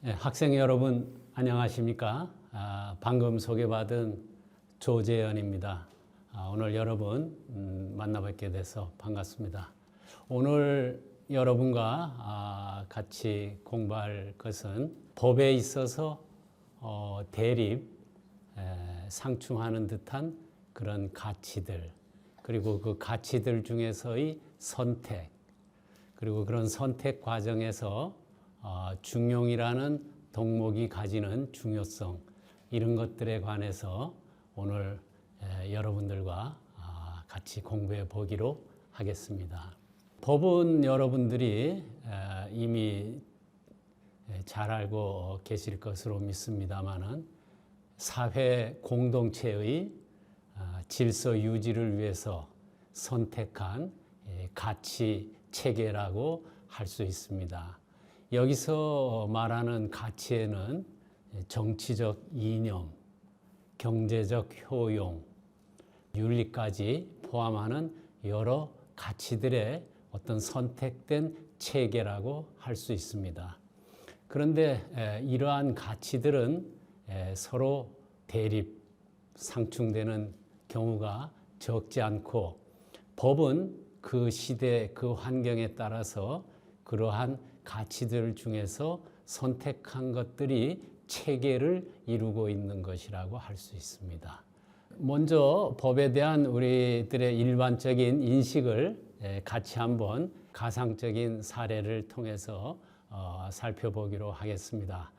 네, 학생 여러분 안녕하십니까? 방금 소개받은 조재현입니다. 오늘 여러분 만나뵙게 돼서 반갑습니다. 오늘 여러분과 같이 공부할 것은 법에 있어서 대립, 상충하는 듯한 그런 가치들, 그리고 그 가치들 중에서의 선택, 그리고 그런 선택 과정에서 중용이라는 덕목이 가지는 중요성, 이런 것들에 관해서 오늘 여러분들과 같이 공부해 보기로 하겠습니다. 법은 여러분들이 이미 잘 알고 계실 것으로 믿습니다마는 사회 공동체의 질서 유지를 위해서 선택한 가치 체계라고 할 수 있습니다. 여기서 말하는 가치에는 정치적 이념, 경제적 효용, 윤리까지 포함하는 여러 가치들의 어떤 선택된 체계라고 할 수 있습니다. 그런데 이러한 가치들은 서로 대립, 상충되는 경우가 적지 않고 법은 그 시대, 그 환경에 따라서 그러한 가치들 중에서 선택한 것들이 체계를 이루고 있는 것이라고 할 수 있습니다. 먼저 법에 대한 우리들의 일반적인 인식을 같이 한번 가상적인 사례를 통해서 살펴보기로 하겠습니다.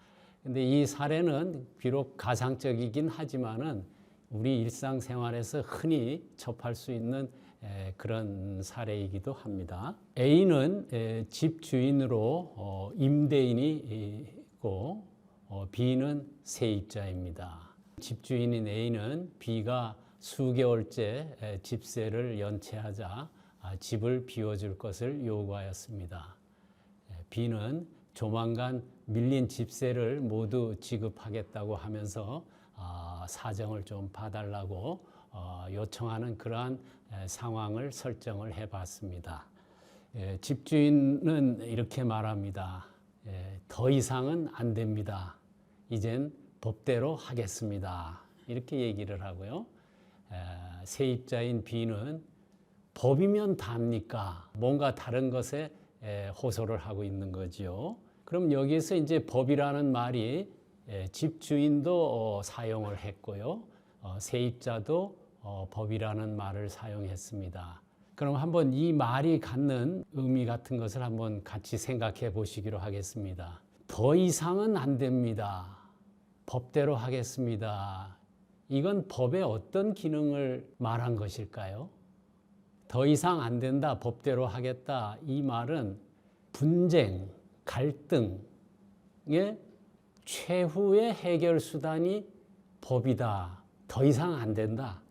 근데 이 사례는 비록 가상적이긴 하지만은 우리 일상생활에서 흔히 접할 수 있는 그런 사례이기도 합니다. A는 집주인으로 임대인이고 B는 세입자입니다. 집주인인 A는 B가 수개월째 집세를 연체하자 집을 비워줄 것을 요구하였습니다. B는 조만간 밀린 집세를 모두 지급하겠다고 하면서 사정을 좀 봐달라고 요청하는 그러한 상황을 설정을 해봤습니다. 집주인은 이렇게 말합니다. 더 이상은 안 됩니다. 이젠 법대로 하겠습니다. 이렇게 얘기를 하고요. 세입자인 B는 법이면 답니까? 뭔가 다른 것에 호소를 하고 있는 거지요. 그럼 여기에서 이제 법이라는 말이 집주인도 사용을 했고요. 세입자도 법이라는 말을 사용했습니다. 그럼 한번 이 말이 갖는 의미 같은 것을 한번 같이 생각해 보시기로 하겠습니다. 더 이상은 안 됩니다. 법대로 하겠습니다. 이건 법의 어떤 기능을 말한 것일까요? 더 이상 안 된다, 법대로 하겠다. 이 말은 분쟁, 갈등의 최후의 해결 수단이 법이다. 더 이상 안 된다.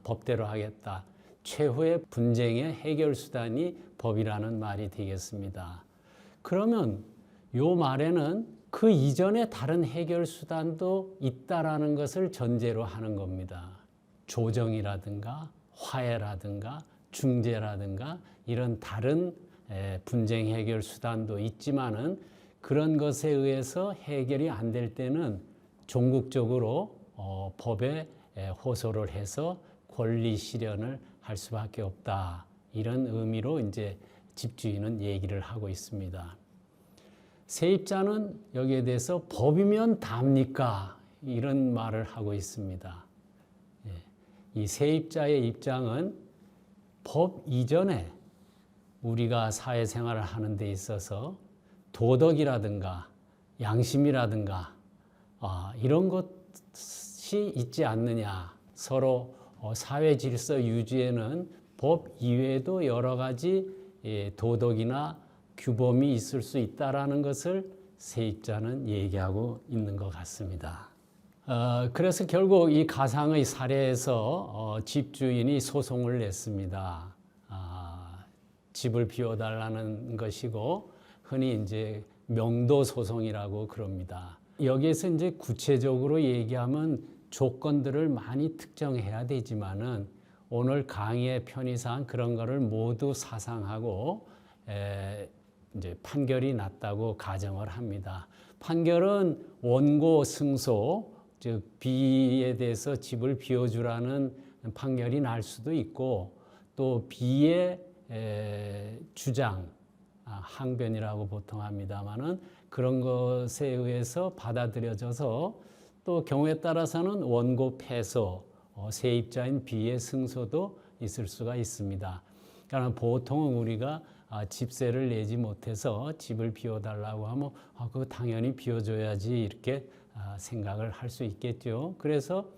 법대로 하겠다. 최후의 분쟁의 해결 수단이 법이라는 말이 되겠습니다. 그러면 이 말에는 그 이전에 다른 해결 수단도 있다라는 것을 전제로 하는 겁니다. 조정이라든가 화해라든가 중재라든가 이런 다른 분쟁 해결 수단도 있지만은 그런 것에 의해서 해결이 안 될 때는 종국적으로 법에 호소를 해서 권리 실현을 할 수밖에 없다. 이런 의미로 이제 집주인은 얘기를 하고 있습니다. 세입자는 여기에 대해서 법이면 답니까? 이런 말을 하고 있습니다. 이 세입자의 입장은 법 이전에 우리가 사회생활을 하는 데 있어서 도덕이라든가 양심이라든가 이런 것이 있지 않느냐. 서로 사회 질서 유지에는 법 이외에도 여러 가지 도덕이나 규범이 있을 수 있다라는 것을 세입자는 얘기하고 있는 것 같습니다. 그래서 결국 이 가상의 사례에서 집주인이 소송을 냈습니다. 집을 비워달라는 것이고 흔히 이제 명도 소송이라고 그럽니다. 여기에서 이제 구체적으로 얘기하면 조건들을 많이 특정해야 되지만은 오늘 강의의 편의상 그런 거를 모두 사상하고 이제 판결이 났다고 가정을 합니다. 판결은 원고 승소, 즉 B에 대해서 집을 비워주라는 판결이 날 수도 있고 또 B의 주장, 항변이라고 보통 합니다만은 그런 것에 의해서 받아들여져서 또 경우에 따라서는 원고 패소, 세입자인 B의 승소도 있을 수가 있습니다. 그러나 보통은 우리가 집세를 내지 못해서 집을 비워달라고 하면 그거 당연히 비워줘야지 이렇게 생각을 할 수 있겠죠. 그래서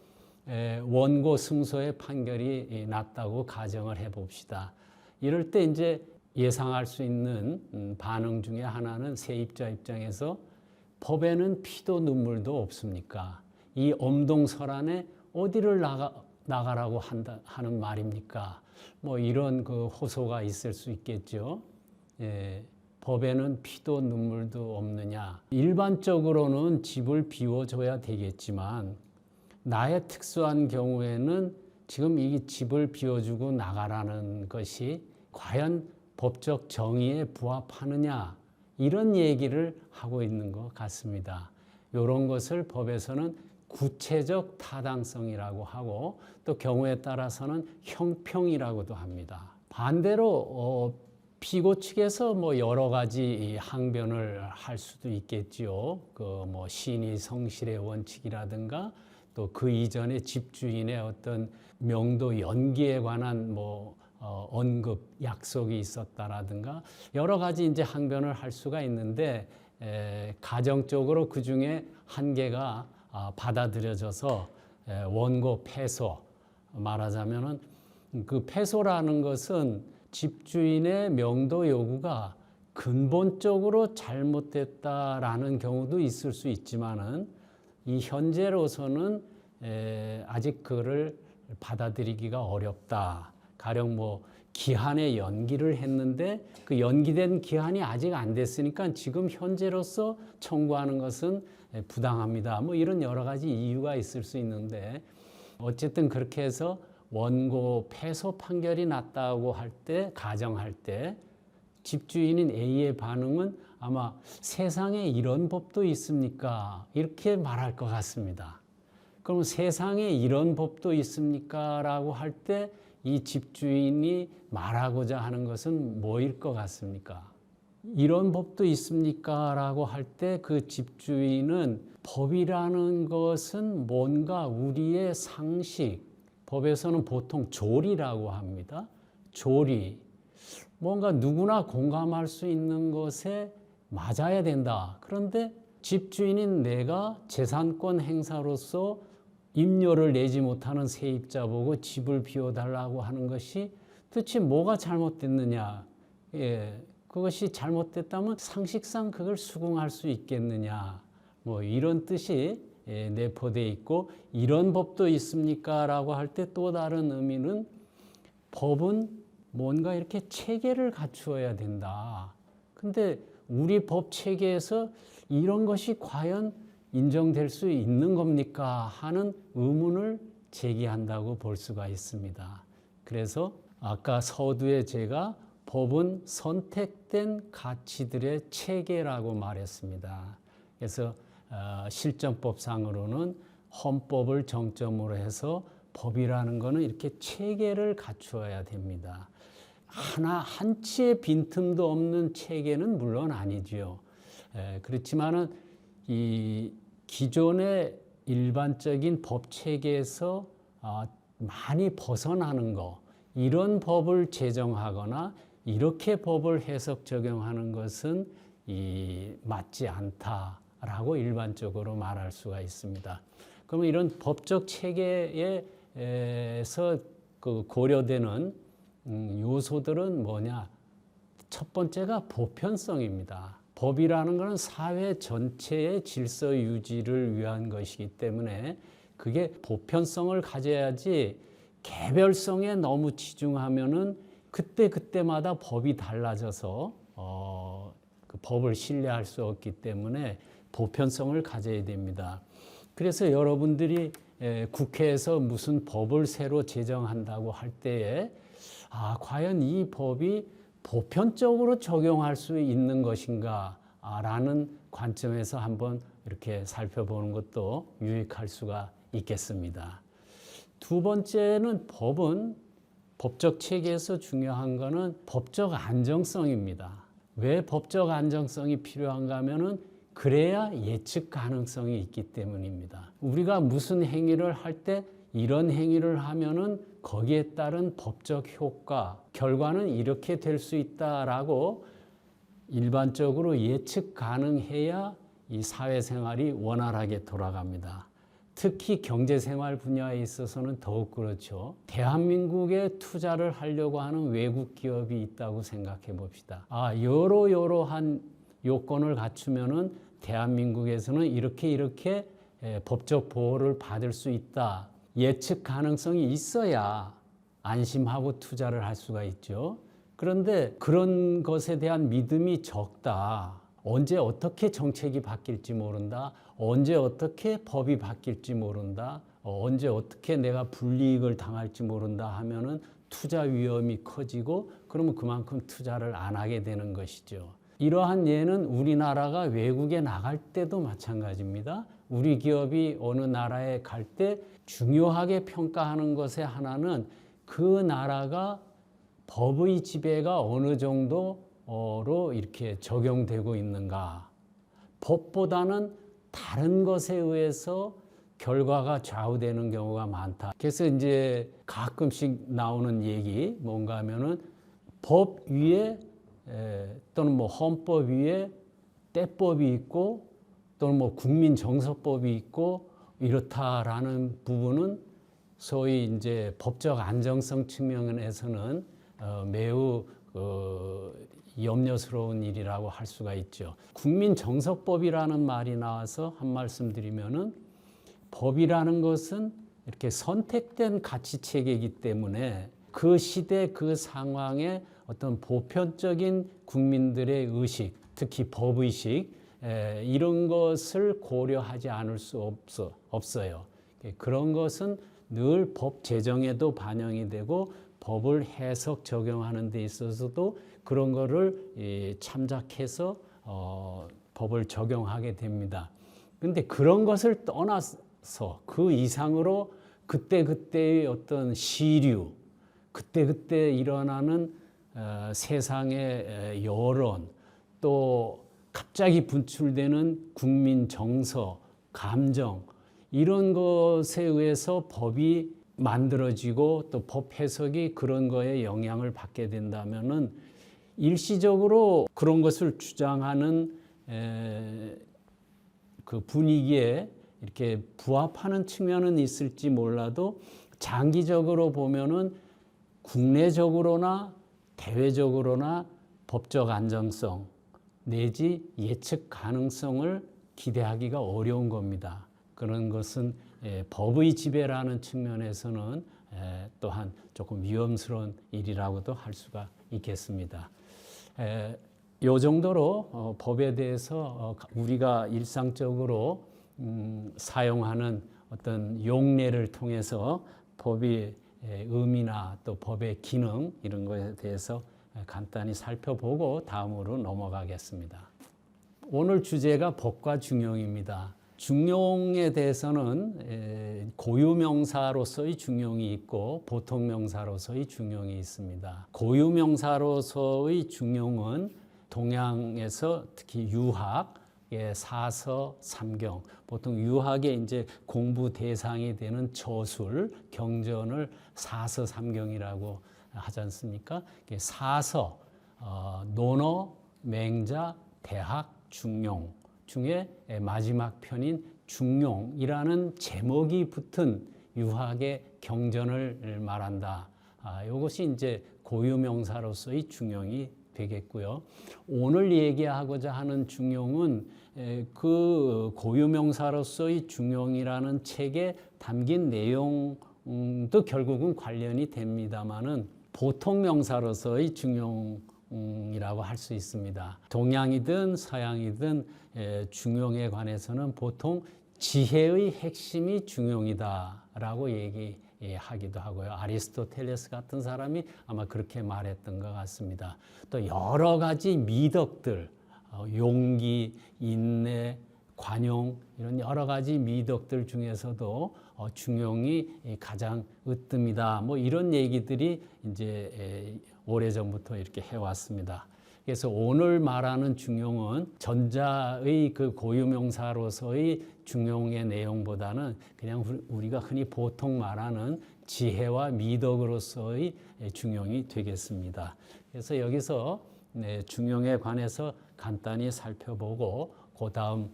원고 승소의 판결이 났다고 가정을 해봅시다. 이럴 때 이제 예상할 수 있는 반응 중에 하나는 세입자 입장에서 법에는 피도 눈물도 없습니까? 이 엄동설안에 어디를 나가라고 하는 말입니까? 뭐 이런 그 호소가 있을 수 있겠죠. 법에는 피도 눈물도 없느냐. 일반적으로는 집을 비워줘야 되겠지만 나의 특수한 경우에는 지금 이 집을 비워주고 나가라는 것이 과연 법적 정의에 부합하느냐 이런 얘기를 하고 있는 것 같습니다. 이런 것을 법에서는 구체적 타당성이라고 하고 또 경우에 따라서는 형평이라고도 합니다. 반대로 피고 측에서 뭐 여러 가지 항변을 할 수도 있겠지요. 그 뭐 신의 성실의 원칙이라든가 또 그 이전에 집주인의 어떤 명도 연기에 관한 뭐 언급 약속이 있었다라든가 여러 가지 이제 항변을 할 수가 있는데 가정적으로 그 중에 한 개가 받아들여져서 원고 패소, 말하자면은 그 패소라는 것은 집주인의 명도 요구가 근본적으로 잘못됐다라는 경우도 있을 수 있지만은 이 현재로서는 아직 그를 받아들이기가 어렵다. 가령 뭐 기한에 연기를 했는데 그 연기된 기한이 아직 안 됐으니까 지금 현재로서 청구하는 것은 부당합니다. 뭐 이런 여러 가지 이유가 있을 수 있는데 어쨌든 그렇게 해서 원고 패소 판결이 났다고 할 때, 가정할 때 집주인인 A의 반응은 아마 세상에 이런 법도 있습니까? 이렇게 말할 것 같습니다. 그럼 세상에 이런 법도 있습니까? 라고 할 때 이 집주인이 말하고자 하는 것은 뭐일 것 같습니까? 이런 법도 있습니까? 라고 할 때 그 집주인은 법이라는 것은 뭔가 우리의 상식, 법에서는 보통 조리라고 합니다. 조리, 뭔가 누구나 공감할 수 있는 것에 맞아야 된다. 그런데 집주인인 내가 재산권 행사로서 임료를 내지 못하는 세입자 보고 집을 비워달라고 하는 것이 도대체 뭐가 잘못됐느냐. 그것이 잘못됐다면 상식상 그걸 수긍할 수 있겠느냐. 뭐 이런 뜻이 내포되어 있고 이런 법도 있습니까? 라고 할 때 또 다른 의미는 법은 뭔가 이렇게 체계를 갖추어야 된다. 근데 우리 법 체계에서 이런 것이 과연 인정될 수 있는 겁니까? 하는 의문을 제기한다고 볼 수가 있습니다. 그래서 아까 서두에 제가 법은 선택된 가치들의 체계라고 말했습니다. 그래서 실정법상으로는 헌법을 정점으로 해서 법이라는 것은 이렇게 체계를 갖추어야 됩니다. 한 치의 빈틈도 없는 체계는 물론 아니지요. 그렇지만은 이 기존의 일반적인 법 체계에서 많이 벗어나는 거, 이런 법을 제정하거나 이렇게 법을 해석 적용하는 것은 맞지 않다라고 일반적으로 말할 수가 있습니다. 그러면 이런 법적 체계에서 그 고려되는 요소들은 뭐냐? 첫 번째가 보편성입니다. 법이라는 것은 사회 전체의 질서 유지를 위한 것이기 때문에 그게 보편성을 가져야지 개별성에 너무 치중하면은 그때마다 법이 달라져서 그 법을 신뢰할 수 없기 때문에 보편성을 가져야 됩니다. 그래서 여러분들이 국회에서 무슨 법을 새로 제정한다고 할 때에 과연 이 법이 보편적으로 적용할 수 있는 것인가 라는 관점에서 한번 이렇게 살펴보는 것도 유익할 수가 있겠습니다. 두 번째는 법적 체계에서 중요한 것은 법적 안정성입니다. 왜 법적 안정성이 필요한가 하면은 그래야 예측 가능성이 있기 때문입니다. 우리가 무슨 행위를 할 때 이런 행위를 하면은 거기에 따른 법적 효과, 결과는 이렇게 될 수 있다라고 일반적으로 예측 가능해야 이 사회생활이 원활하게 돌아갑니다. 특히 경제생활 분야에 있어서는 더욱 그렇죠. 대한민국에 투자를 하려고 하는 외국 기업이 있다고 생각해 봅시다. 여러한 요건을 갖추면은 대한민국에서는 이렇게 법적 보호를 받을 수 있다. 예측 가능성이 있어야 안심하고 투자를 할 수가 있죠. 그런데 그런 것에 대한 믿음이 적다. 언제 어떻게 정책이 바뀔지 모른다. 언제 어떻게 법이 바뀔지 모른다. 언제 어떻게 내가 불이익을 당할지 모른다 하면은 투자 위험이 커지고 그러면 그만큼 투자를 안 하게 되는 것이죠. 이러한 예는 우리나라가 외국에 나갈 때도 마찬가지입니다. 우리 기업이 어느 나라에 갈 때 중요하게 평가하는 것의 하나는 그 나라가 법의 지배가 어느 정도로 이렇게 적용되고 있는가. 법보다는 다른 것에 의해서 결과가 좌우되는 경우가 많다. 그래서 이제 가끔씩 나오는 얘기 뭔가 하면은 법 위에 또는 뭐 헌법 위에 때법이 있고 또는 뭐 국민정서법이 있고 이렇다라는 부분은 소위 이제 법적 안정성 측면에서는 매우 염려스러운 일이라고 할 수가 있죠. 국민정서법이라는 말이 나와서 한 말씀 드리면은 법이라는 것은 이렇게 선택된 가치 체계이기 때문에 그 시대 그 상황에 어떤 보편적인 국민들의 의식, 특히 법의식 이런 것을 고려하지 않을 수 없어요. 그런 것은 늘 법 제정에도 반영이 되고 법을 해석 적용하는 데 있어서도 그런 거를 참작해서 법을 적용하게 됩니다. 그런데 그런 것을 떠나서 그 이상으로 그때그때의 어떤 시류, 그때그때 일어나는 세상의 여론, 또 갑자기 분출되는 국민 정서, 감정 이런 것에 의해서 법이 만들어지고 또 법 해석이 그런 거에 영향을 받게 된다면은 일시적으로 그런 것을 주장하는 그 분위기에 이렇게 부합하는 측면은 있을지 몰라도 장기적으로 보면은 국내적으로나 대외적으로나 법적 안정성 내지 예측 가능성을 기대하기가 어려운 겁니다. 그런 것은 법의 지배라는 측면에서는 또한 조금 위험스러운 일이라고도 할 수가 있겠습니다. 이 정도로 법에 대해서 우리가 일상적으로 사용하는 어떤 용례를 통해서 법의 의미나 또 법의 기능 이런 것에 대해서 간단히 살펴보고 다음으로 넘어가겠습니다. 오늘 주제가 법과 중용입니다. 중용에 대해서는 고유명사로서의 중용이 있고 보통명사로서의 중용이 있습니다. 고유명사로서의 중용은 동양에서 특히 유학의 사서, 삼경, 보통 유학의 이제 공부 대상이 되는 저술, 경전을 사서, 삼경이라고 하지 않습니까? 사서, 논어, 맹자, 대학, 중용 중에 마지막 편인 중용이라는 제목이 붙은 유학의 경전을 말한다. 이것이 이제 고유명사로서의 중용이 되겠고요. 오늘 얘기하고자 하는 중용은 그 고유명사로서의 중용이라는 책에 담긴 내용도 결국은 관련이 됩니다만은 보통명사로서의 중용이라고 할 수 있습니다. 동양이든 서양이든 중용에 관해서는 보통 지혜의 핵심이 중용이다라고 얘기하기도 하고요. 아리스토텔레스 같은 사람이 아마 그렇게 말했던 것 같습니다. 또 여러 가지 미덕들, 용기, 인내, 관용 이런 여러 가지 미덕들 중에서도 중용이 가장 으뜸이다. 뭐 이런 얘기들이 이제 오래전부터 이렇게 해왔습니다. 그래서 오늘 말하는 중용은 전자의 그 고유명사로서의 중용의 내용보다는 그냥 우리가 흔히 보통 말하는 지혜와 미덕으로서의 중용이 되겠습니다. 그래서 여기서 중용에 관해서 간단히 살펴보고 그 다음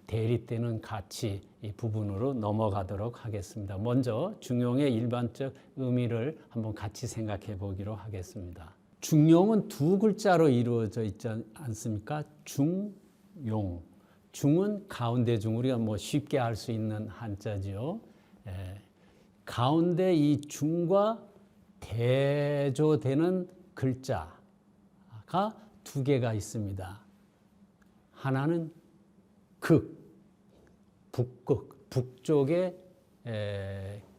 대립되는 가치 이 부분으로 넘어가도록 하겠습니다. 먼저 중용의 일반적 의미를 한번 같이 생각해 보기로 하겠습니다. 중용은 두 글자로 이루어져 있지 않습니까? 중용. 중은 가운데 중, 우리가 뭐 쉽게 알 수 있는 한자지요. 가운데 이 중과 대조되는 글자가 두 개가 있습니다. 하나는 극, 북극, 북쪽의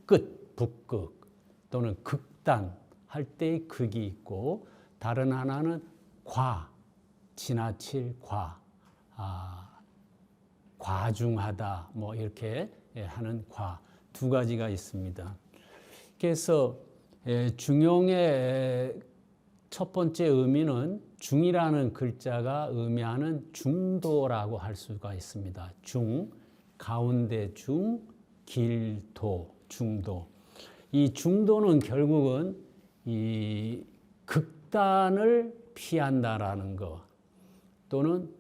끝, 북극 또는 극단 할 때의 극이 있고, 다른 하나는 과, 지나칠 과, 과중하다 뭐 이렇게 하는 과, 두 가지가 있습니다. 그래서 중용의 첫 번째 의미는 중이라는 글자가 의미하는 중도라고 할 수가 있습니다. 중, 가운데 중, 길도, 중도. 이 중도는 결국은 이 극단을 피한다라는 거, 또는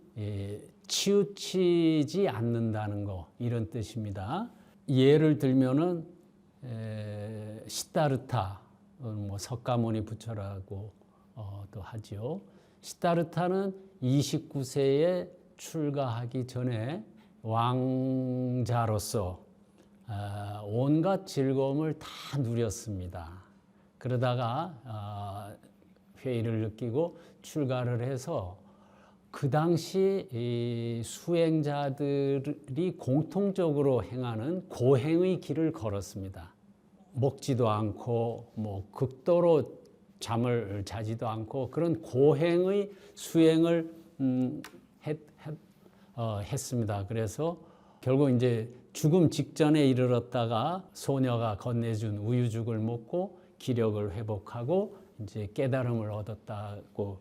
치우치지 않는다는 거, 이런 뜻입니다. 예를 들면은 시다르타, 뭐 석가모니 부처라고 또 하지요. 시다르타는 29세에 출가하기 전에 왕자로서 온갖 즐거움을 다 누렸습니다. 그러다가 회의를 느끼고 출가를 해서 그 당시 이 수행자들이 공통적으로 행하는 고행의 길을 걸었습니다. 먹지도 않고 뭐 극도로 잠을 자지도 않고 그런 고행의 수행을 했습니다. 그래서 결국 이제 죽음 직전에 이르렀다가 소녀가 건네준 우유죽을 먹고 기력을 회복하고 이제 깨달음을 얻었다고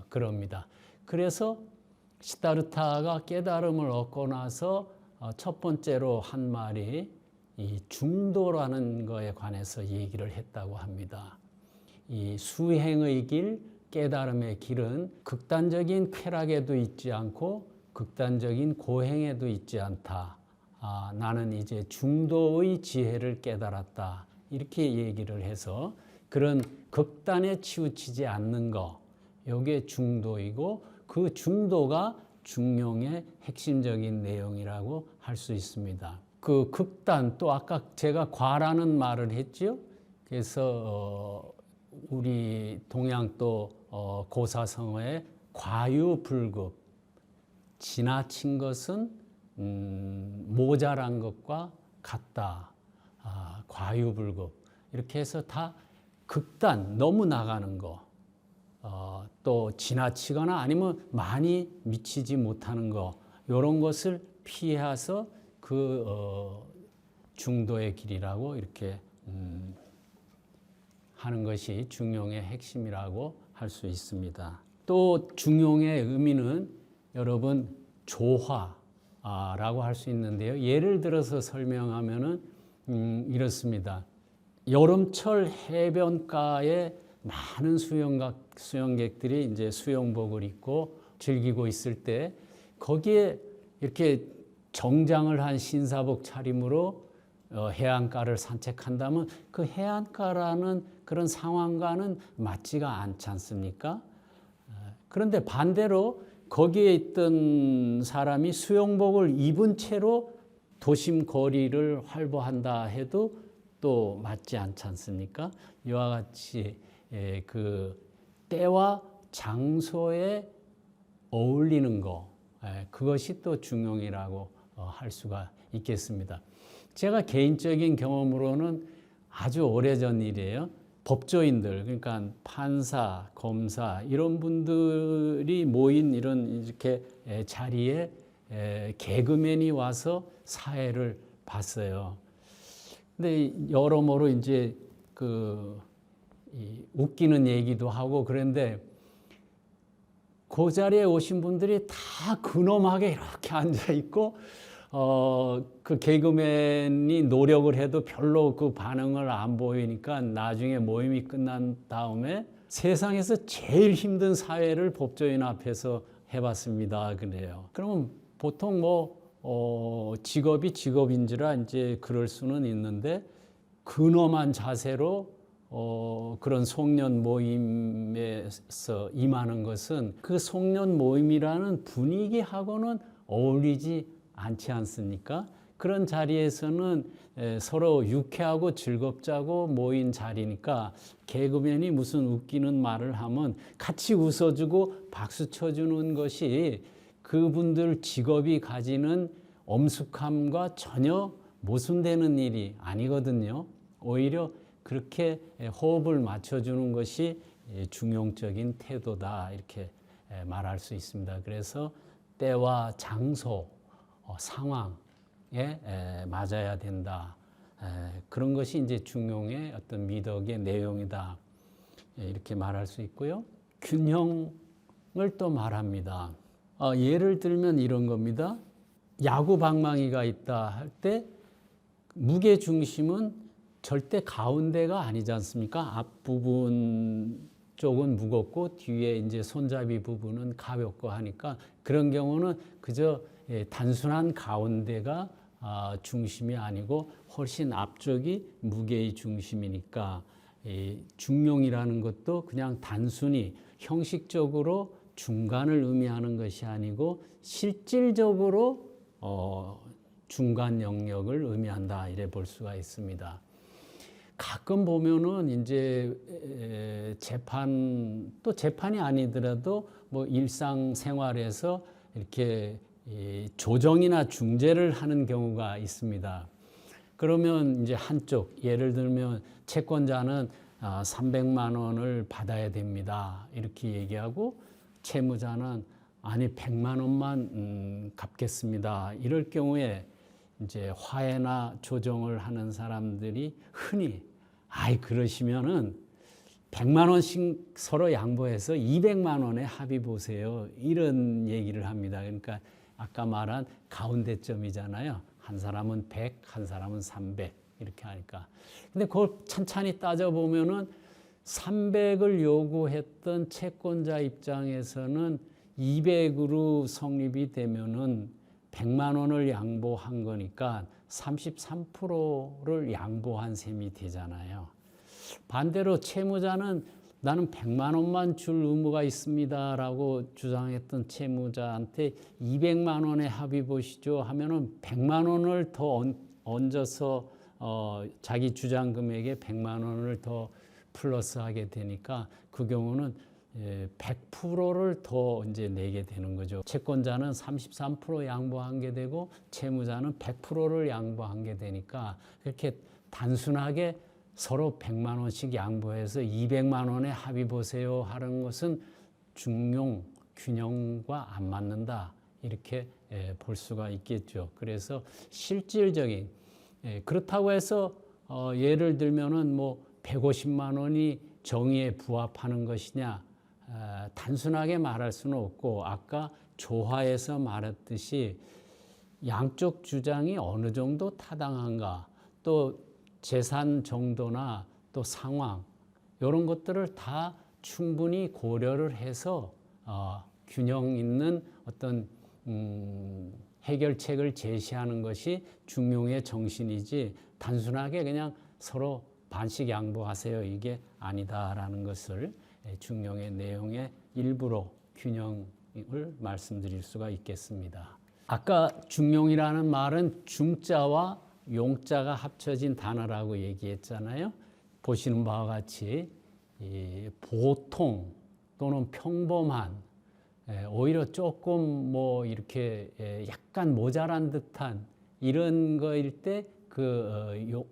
그럽니다. 그래서 시다르타가 깨달음을 얻고 나서 첫 번째로 한 말이 이 중도라는 거에 관해서 얘기를 했다고 합니다. 이 수행의 길, 깨달음의 길은 극단적인 쾌락에도 있지 않고 극단적인 고행에도 있지 않다. 나는 이제 중도의 지혜를 깨달았다. 이렇게 얘기를 해서 그런 극단에 치우치지 않는 거, 이게 중도이고 그 중도가 중용의 핵심적인 내용이라고 할 수 있습니다. 그 극단, 또 아까 제가 과라는 말을 했죠. 그래서 우리 동양도 고사성어에 과유불급, 지나친 것은 모자란 것과 같다. 과유불급. 이렇게 해서 다 극단, 너무 나가는 거, 또 지나치거나 아니면 많이 미치지 못하는 거, 이런 것을 피해서 그 중도의 길이라고 이렇게 하는 것이 중용의 핵심이라고 할 수 있습니다. 또 중용의 의미는 여러분 조화라고 할 수 있는데요. 예를 들어서 설명하면은 이렇습니다. 여름철 해변가에 많은 수영객들이 이제 수영복을 입고 즐기고 있을 때 거기에 이렇게 정장을 한 신사복 차림으로 해안가를 산책한다면 그 해안가라는 그런 상황과는 맞지가 않지 않습니까? 그런데 반대로 거기에 있던 사람이 수영복을 입은 채로 도심 거리를 활보한다 해도 또 맞지 않지 않습니까? 이와 같이 그 때와 장소에 어울리는 거, 그것이 또 중용이라고 할 수가 있겠습니다. 제가 개인적인 경험으로는 아주 오래전 일이에요. 법조인들, 그러니까 판사, 검사 이런 분들이 모인 이런 이렇게 자리에 개그맨이 와서 사회를 봤어요. 근데 여러모로 이제 웃기는 얘기도 하고 그런데 그 자리에 오신 분들이 다 근엄하게 이렇게 앉아 있고 그 개그맨이 노력을 해도 별로 그 반응을 안 보이니까 나중에 모임이 끝난 다음에 세상에서 제일 힘든 사회를 법조인 앞에서 해봤습니다. 그래요. 그러면 보통 직업이 직업인지라 이제 그럴 수는 있는데 근엄한 자세로 그런 송년 모임에서 임하는 것은 그 송년 모임이라는 분위기하고는 어울리지 않지 않습니까? 그런 자리에서는 서로 유쾌하고 즐겁자고 모인 자리니까 개그맨이 무슨 웃기는 말을 하면 같이 웃어주고 박수 쳐주는 것이 그분들 직업이 가지는 엄숙함과 전혀 모순되는 일이 아니거든요. 오히려 그렇게 호흡을 맞춰주는 것이 중용적인 태도다 이렇게 말할 수 있습니다. 그래서 때와 장소, 상황에 맞아야 된다. 그런 것이 이제 중용의 어떤 미덕의 내용이다. 이렇게 말할 수 있고요. 균형을 또 말합니다. 예를 들면 이런 겁니다. 야구 방망이가 있다 할 때 무게 중심은 절대 가운데가 아니지 않습니까? 앞부분 쪽은 무겁고 뒤에 이제 손잡이 부분은 가볍고 하니까 그런 경우는 그저 단순한 가운데가 중심이 아니고 훨씬 앞쪽이 무게의 중심이니까 중용이라는 것도 그냥 단순히 형식적으로 중간을 의미하는 것이 아니고 실질적으로 중간 영역을 의미한다 이래 볼 수가 있습니다. 가끔 보면은 이제 또 재판이 아니더라도 일상생활에서 이렇게 조정이나 중재를 하는 경우가 있습니다. 그러면 이제 한쪽 예를 들면 채권자는 300만 원을 받아야 됩니다. 이렇게 얘기하고 채무자는 아니 100만 원만 갚겠습니다. 이럴 경우에 이제 화해나 조정을 하는 사람들이 흔히 그러시면은 100만 원씩 서로 양보해서 200만 원에 합의 보세요. 이런 얘기를 합니다. 그러니까 아까 말한 가운데점이잖아요. 한 사람은 100, 한 사람은 300 이렇게 하니까. 근데 그걸 찬찬히 따져보면은 300을 요구했던 채권자 입장에서는 200으로 성립이 되면은 100만 원을 양보한 거니까 33%를 양보한 셈이 되잖아요. 반대로 채무자는 나는 100만 원만 줄 의무가 있습니다라고 주장했던 채무자한테 200만 원에 합의 보시죠 하면은 100만 원을 더 얹어서 자기 주장 금액에 100만 원을 더 플러스하게 되니까 그 경우는 100%를 더 이제 내게 되는 거죠. 채권자는 33% 양보한 게 되고 채무자는 100%를 양보한 게 되니까 그렇게 단순하게 서로 100만 원씩 양보해서 200만 원에 합의 보세요 하는 것은 중용 균형과 안 맞는다 이렇게 볼 수가 있겠죠. 그래서 실질적인 그렇다고 해서 예를 들면은 150만 원이 정의에 부합하는 것이냐 단순하게 말할 수는 없고 아까 조화에서 말했듯이 양쪽 주장이 어느 정도 타당한가 또 재산 정도나 또 상황 이런 것들을 다 충분히 고려를 해서 균형 있는 어떤 해결책을 제시하는 것이 중용의 정신이지 단순하게 그냥 서로 반씩 양보하세요 이게 아니다라는 것을 중용의 내용의 일부로 균형을 말씀드릴 수가 있겠습니다. 아까 중용이라는 말은 중자와 용자가 합쳐진 단어라고 얘기했잖아요. 보시는 바와 같이 보통 또는 평범한 오히려 조금 이렇게 약간 모자란 듯한 이런 거일 때 그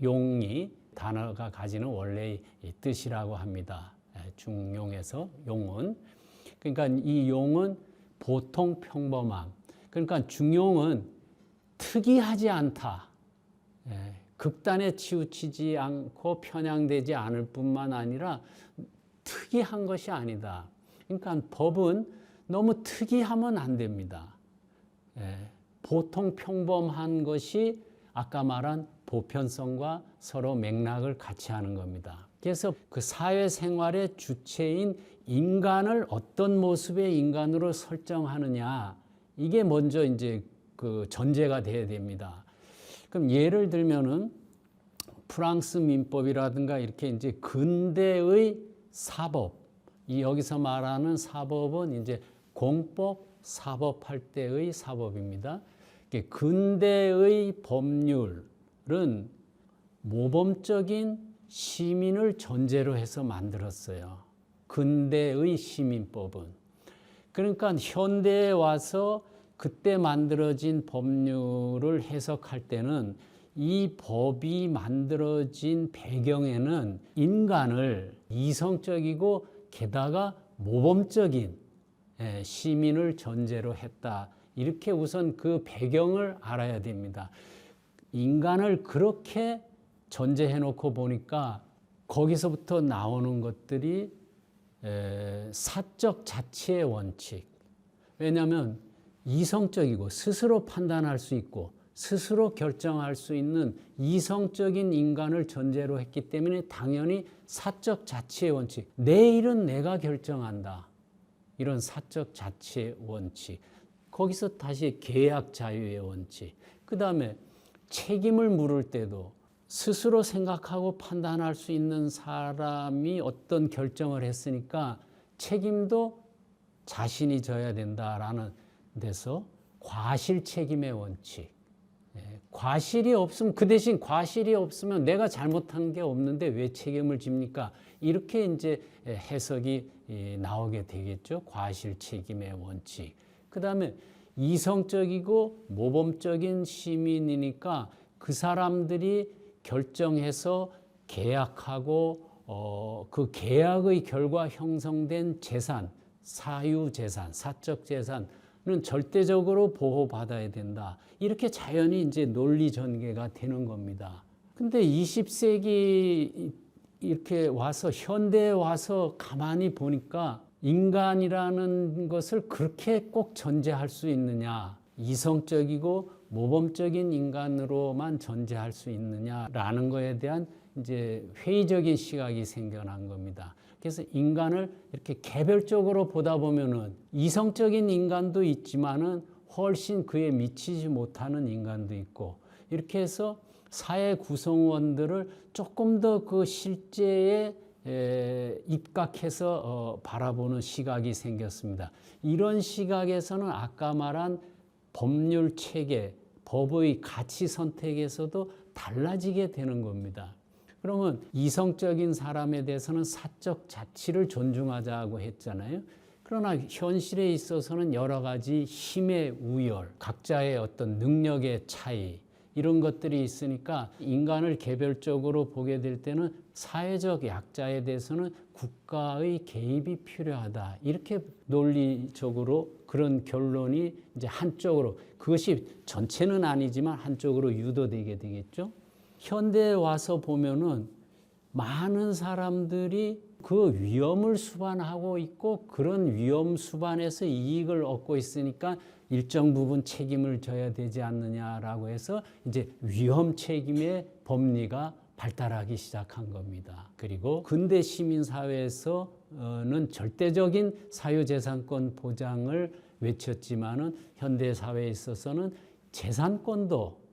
용이 단어가 가지는 원래의 뜻이라고 합니다. 중용에서 용은. 그러니까 이 용은 보통 평범함. 그러니까 중용은 특이하지 않다. 극단에 치우치지 않고 편향되지 않을 뿐만 아니라 특이한 것이 아니다. 그러니까 법은 너무 특이하면 안 됩니다. 보통 평범한 것이 아까 말한 보편성과 서로 맥락을 같이 하는 겁니다. 그래서 그 사회생활의 주체인 인간을 어떤 모습의 인간으로 설정하느냐, 이게 먼저 이제 그 전제가 돼야 됩니다. 그럼 예를 들면은 프랑스 민법이라든가 이렇게 이제 근대의 사법, 이 여기서 말하는 사법은 이제 공법, 사법할 때의 사법입니다. 근대의 법률은 모범적인 시민을 전제로 해서 만들었어요. 근대의 시민법은. 그러니까 현대에 와서 그때 만들어진 법률을 해석할 때는 이 법이 만들어진 배경에는 인간을 이성적이고 게다가 모범적인 시민을 전제로 했다. 이렇게 우선 그 배경을 알아야 됩니다. 인간을 그렇게 전제해 놓고 보니까 거기서부터 나오는 것들이 사적 자치의 원칙. 왜냐하면 이성적이고 스스로 판단할 수 있고 스스로 결정할 수 있는 이성적인 인간을 전제로 했기 때문에 당연히 사적 자치의 원칙. 내 일은 내가 결정한다. 이런 사적 자치의 원칙. 거기서 다시 계약 자유의 원칙. 그 다음에 책임을 물을 때도 스스로 생각하고 판단할 수 있는 사람이 어떤 결정을 했으니까 책임도 자신이 져야 된다라는 데서 과실 책임의 원칙. 과실이 없으면 그 대신 과실이 없으면 내가 잘못한 게 없는데 왜 책임을 집니까? 이렇게 이제 해석이 나오게 되겠죠. 과실 책임의 원칙. 그 다음에 이성적이고 모범적인 시민이니까 그 사람들이 결정해서 계약하고 그 계약의 결과 형성된 재산, 사유재산, 사적 재산은 절대적으로 보호받아야 된다. 이렇게 자연히 이제 논리 전개가 되는 겁니다. 근데 20세기 이렇게 와서 현대에 와서 가만히 보니까 인간이라는 것을 그렇게 꼭 전제할 수 있느냐, 이성적이고 모범적인 인간으로만 전제할 수 있느냐라는 거에 대한 이제 회의적인 시각이 생겨난 겁니다. 그래서 인간을 이렇게 개별적으로 보다 보면은 이성적인 인간도 있지만은 훨씬 그에 미치지 못하는 인간도 있고 이렇게 해서 사회 구성원들을 조금 더 그 실제에 입각해서 바라보는 시각이 생겼습니다. 이런 시각에서는 아까 말한 법률 체계, 법의 가치 선택에서도 달라지게 되는 겁니다. 그러면 이성적인 사람에 대해서는 사적 자치를 존중하자고 했잖아요. 그러나 현실에 있어서는 여러 가지 힘의 우열, 각자의 어떤 능력의 차이, 이런 것들이 있으니까 인간을 개별적으로 보게 될 때는 사회적 약자에 대해서는 국가의 개입이 필요하다. 이렇게 논리적으로 그런 결론이 이제 한쪽으로, 그것이 전체는 아니지만 한쪽으로 유도되게 되겠죠. 현대에 와서 보면은 많은 사람들이 그 위험을 수반하고 있고 그런 위험 수반에서 이익을 얻고 있으니까 일정 부분 책임을 져야 되지 않느냐라고 해서 이제 위험 책임의 법리가 발달하기 시작한 겁니다. 그리고 근대 시민사회에서는 절대적인 사유재산권 보장을 외쳤지만은 현대 사회에 있어서는 재산권도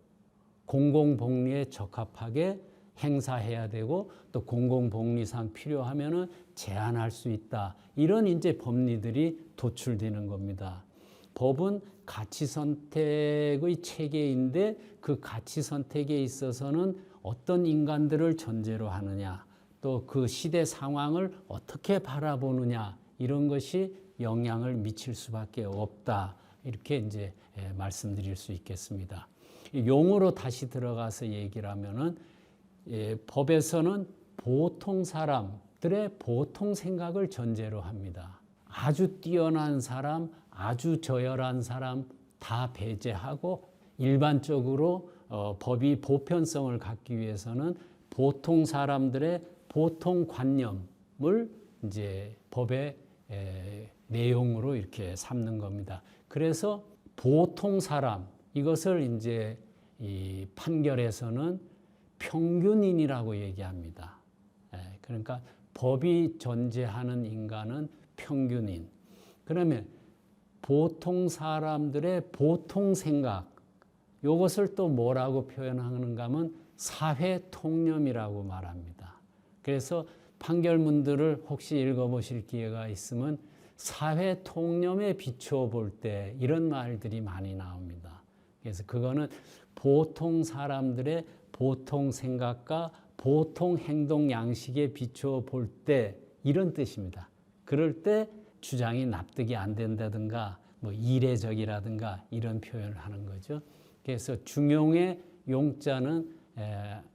공공복리에 적합하게 행사해야 되고 또 공공복리상 필요하면은 제한할 수 있다. 이런 이제 법리들이 도출되는 겁니다. 법은 가치 선택의 체계인데 그 가치 선택에 있어서는 어떤 인간들을 전제로 하느냐, 또 그 시대 상황을 어떻게 바라보느냐, 이런 것이 영향을 미칠 수밖에 없다. 이렇게 이제 말씀드릴 수 있겠습니다. 용어로 다시 들어가서 얘기를 하면은 법에서는 보통 사람들의 보통 생각을 전제로 합니다. 아주 뛰어난 사람, 아주 저열한 사람 다 배제하고 일반적으로 법이 보편성을 갖기 위해서는 보통 사람들의 보통 관념을 이제 법의 내용으로 이렇게 삼는 겁니다. 그래서 보통 사람 이것을 이제 이 판결에서는 평균인이라고 얘기합니다. 그러니까 법이 전제하는 인간은 평균인. 그러면 보통 사람들의 보통 생각 이것을 또 뭐라고 표현하는가 하면 사회통념이라고 말합니다. 그래서 판결문들을 혹시 읽어보실 기회가 있으면 사회통념에 비추어 볼 때 이런 말들이 많이 나옵니다. 그래서 그거는 보통 사람들의 보통 생각과 보통 행동 양식에 비추어 볼 때 이런 뜻입니다. 그럴 때 주장이 납득이 안 된다든가 뭐 이례적이라든가 이런 표현을 하는 거죠. 그래서 중용의 용자는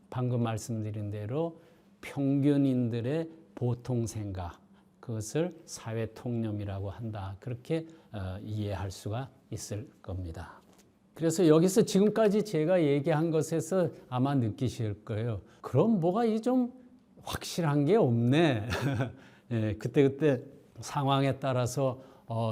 방금 말씀드린 대로 평균인들의 보통 생각 그것을 사회통념이라고 한다. 그렇게 이해할 수가 있을 겁니다. 그래서 여기서 지금까지 제가 얘기한 것에서 아마 느끼실 거예요. 그럼 뭐가 좀 확실한 게 없네. 그때 상황에 따라서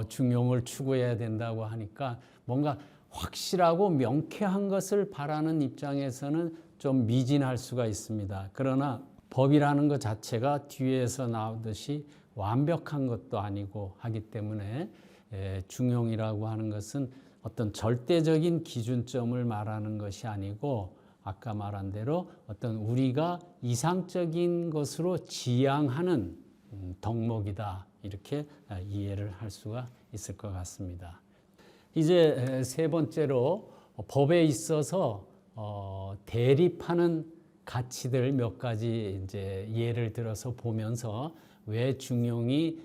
중용을 추구해야 된다고 하니까 뭔가 확실하고 명쾌한 것을 바라는 입장에서는 좀 미진할 수가 있습니다. 그러나 법이라는 것 자체가 뒤에서 나오듯이 완벽한 것도 아니고 하기 때문에 중용이라고 하는 것은 어떤 절대적인 기준점을 말하는 것이 아니고 아까 말한 대로 어떤 우리가 이상적인 것으로 지향하는 덕목이다. 이렇게 이해를 할 수가 있을 것 같습니다. 이제 세 번째로 법에 있어서 대립하는 가치들 몇 가지 이제 예를 들어서 보면서 왜 중용이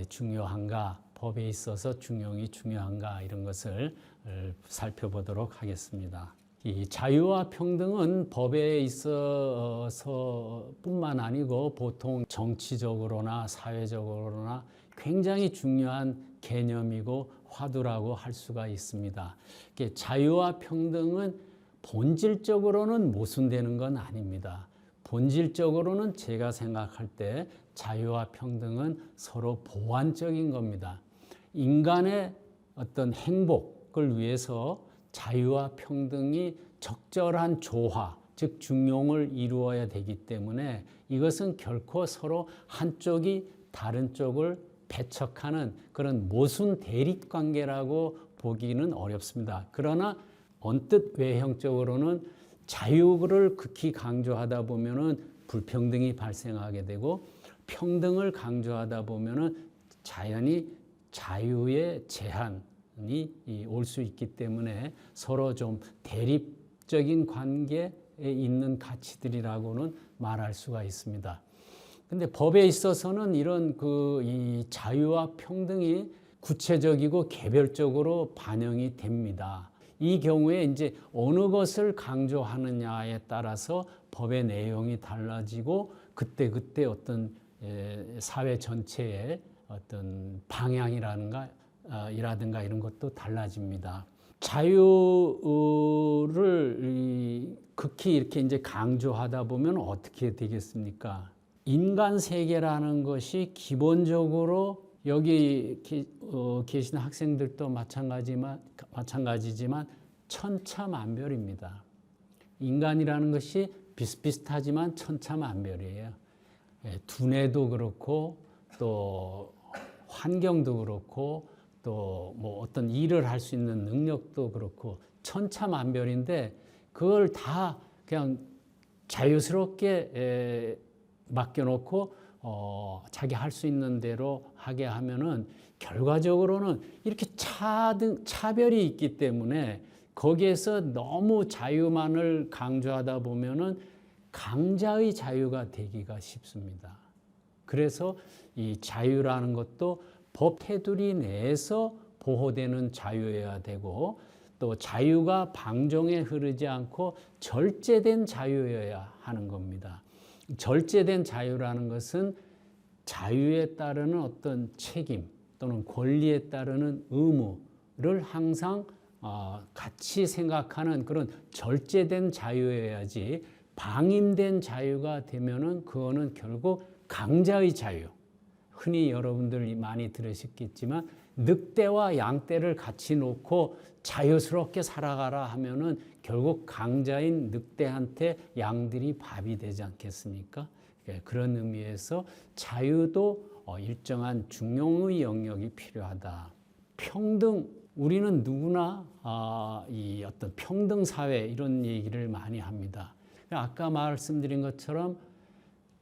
중요한가, 법에 있어서 중용이 중요한가 이런 것을 살펴보도록 하겠습니다. 이 자유와 평등은 법에 있어서 뿐만 아니고 보통 정치적으로나 사회적으로나 굉장히 중요한 개념이고 화두라고 할 수가 있습니다. 자유와 평등은 본질적으로는 모순되는 건 아닙니다. 본질적으로는 제가 생각할 때 자유와 평등은 서로 보완적인 겁니다. 인간의 어떤 행복을 위해서 자유와 평등이 적절한 조화, 즉 중용을 이루어야 되기 때문에 이것은 결코 서로 한쪽이 다른 쪽을 배척하는 그런 모순 대립 관계라고 보기는 어렵습니다. 그러나 언뜻 외형적으로는 자유를 극히 강조하다 보면은 불평등이 발생하게 되고 평등을 강조하다 보면은 자연히 자유의 제한이 올 수 있기 때문에 서로 좀 대립적인 관계에 있는 가치들이라고는 말할 수가 있습니다. 근데 법에 있어서는 이런 이 자유와 평등이 구체적이고 개별적으로 반영이 됩니다. 이 경우에 이제 어느 것을 강조하느냐에 따라서 법의 내용이 달라지고 그때 어떤 사회 전체의 어떤 방향이라든가 이런 것도 달라집니다. 자유를 극히 이렇게 이제 강조하다 보면 어떻게 되겠습니까? 인간 세계라는 것이 기본적으로 여기 계신 학생들도 마찬가지지만 천차만별입니다. 인간이라는 것이 비슷비슷하지만 천차만별이에요. 두뇌도 그렇고 또 환경도 그렇고 또 뭐 어떤 일을 할 수 있는 능력도 그렇고 천차만별인데 그걸 다 그냥 자유스럽게 맡겨놓고 자기 할 수 있는 대로 하게 하면은 결과적으로는 이렇게 차별이 있기 때문에 거기에서 너무 자유만을 강조하다 보면은 강자의 자유가 되기가 쉽습니다. 그래서 이 자유라는 것도 법 테두리 내에서 보호되는 자유여야 되고 또 자유가 방종에 흐르지 않고 절제된 자유여야 하는 겁니다. 절제된 자유라는 것은 자유에 따르는 어떤 책임 또는 권리에 따르는 의무를 항상 같이 생각하는 그런 절제된 자유여야지, 방임된 자유가 되면은 그거는 결국 강자의 자유. 흔히 여러분들이 많이 들으셨겠지만 늑대와 양떼를 같이 놓고 자유스럽게 살아가라 하면은 결국 강자인 늑대한테 양들이 밥이 되지 않겠습니까? 그런 의미에서 자유도 일정한 중용의 영역이 필요하다. 평등, 우리는 누구나 이 어떤 평등 사회 이런 얘기를 많이 합니다. 아까 말씀드린 것처럼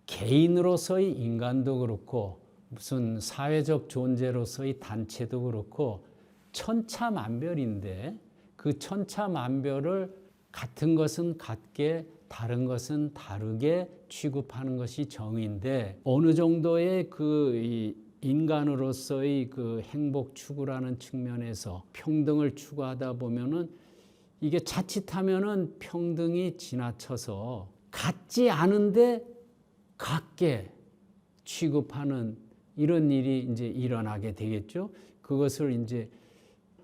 개인으로서의 인간도 그렇고 무슨 사회적 존재로서의 단체도 그렇고 천차만별인데, 그 천차만별을 같은 것은 같게 다른 것은 다르게 취급하는 것이 정의인데, 어느 정도의 그 인간으로서의 그 행복 추구라는 측면에서 평등을 추구하다 보면은 이게 자칫하면은 평등이 지나쳐서 같지 않은데 같게 취급하는 이런 일이 이제 일어나게 되겠죠. 그것을 이제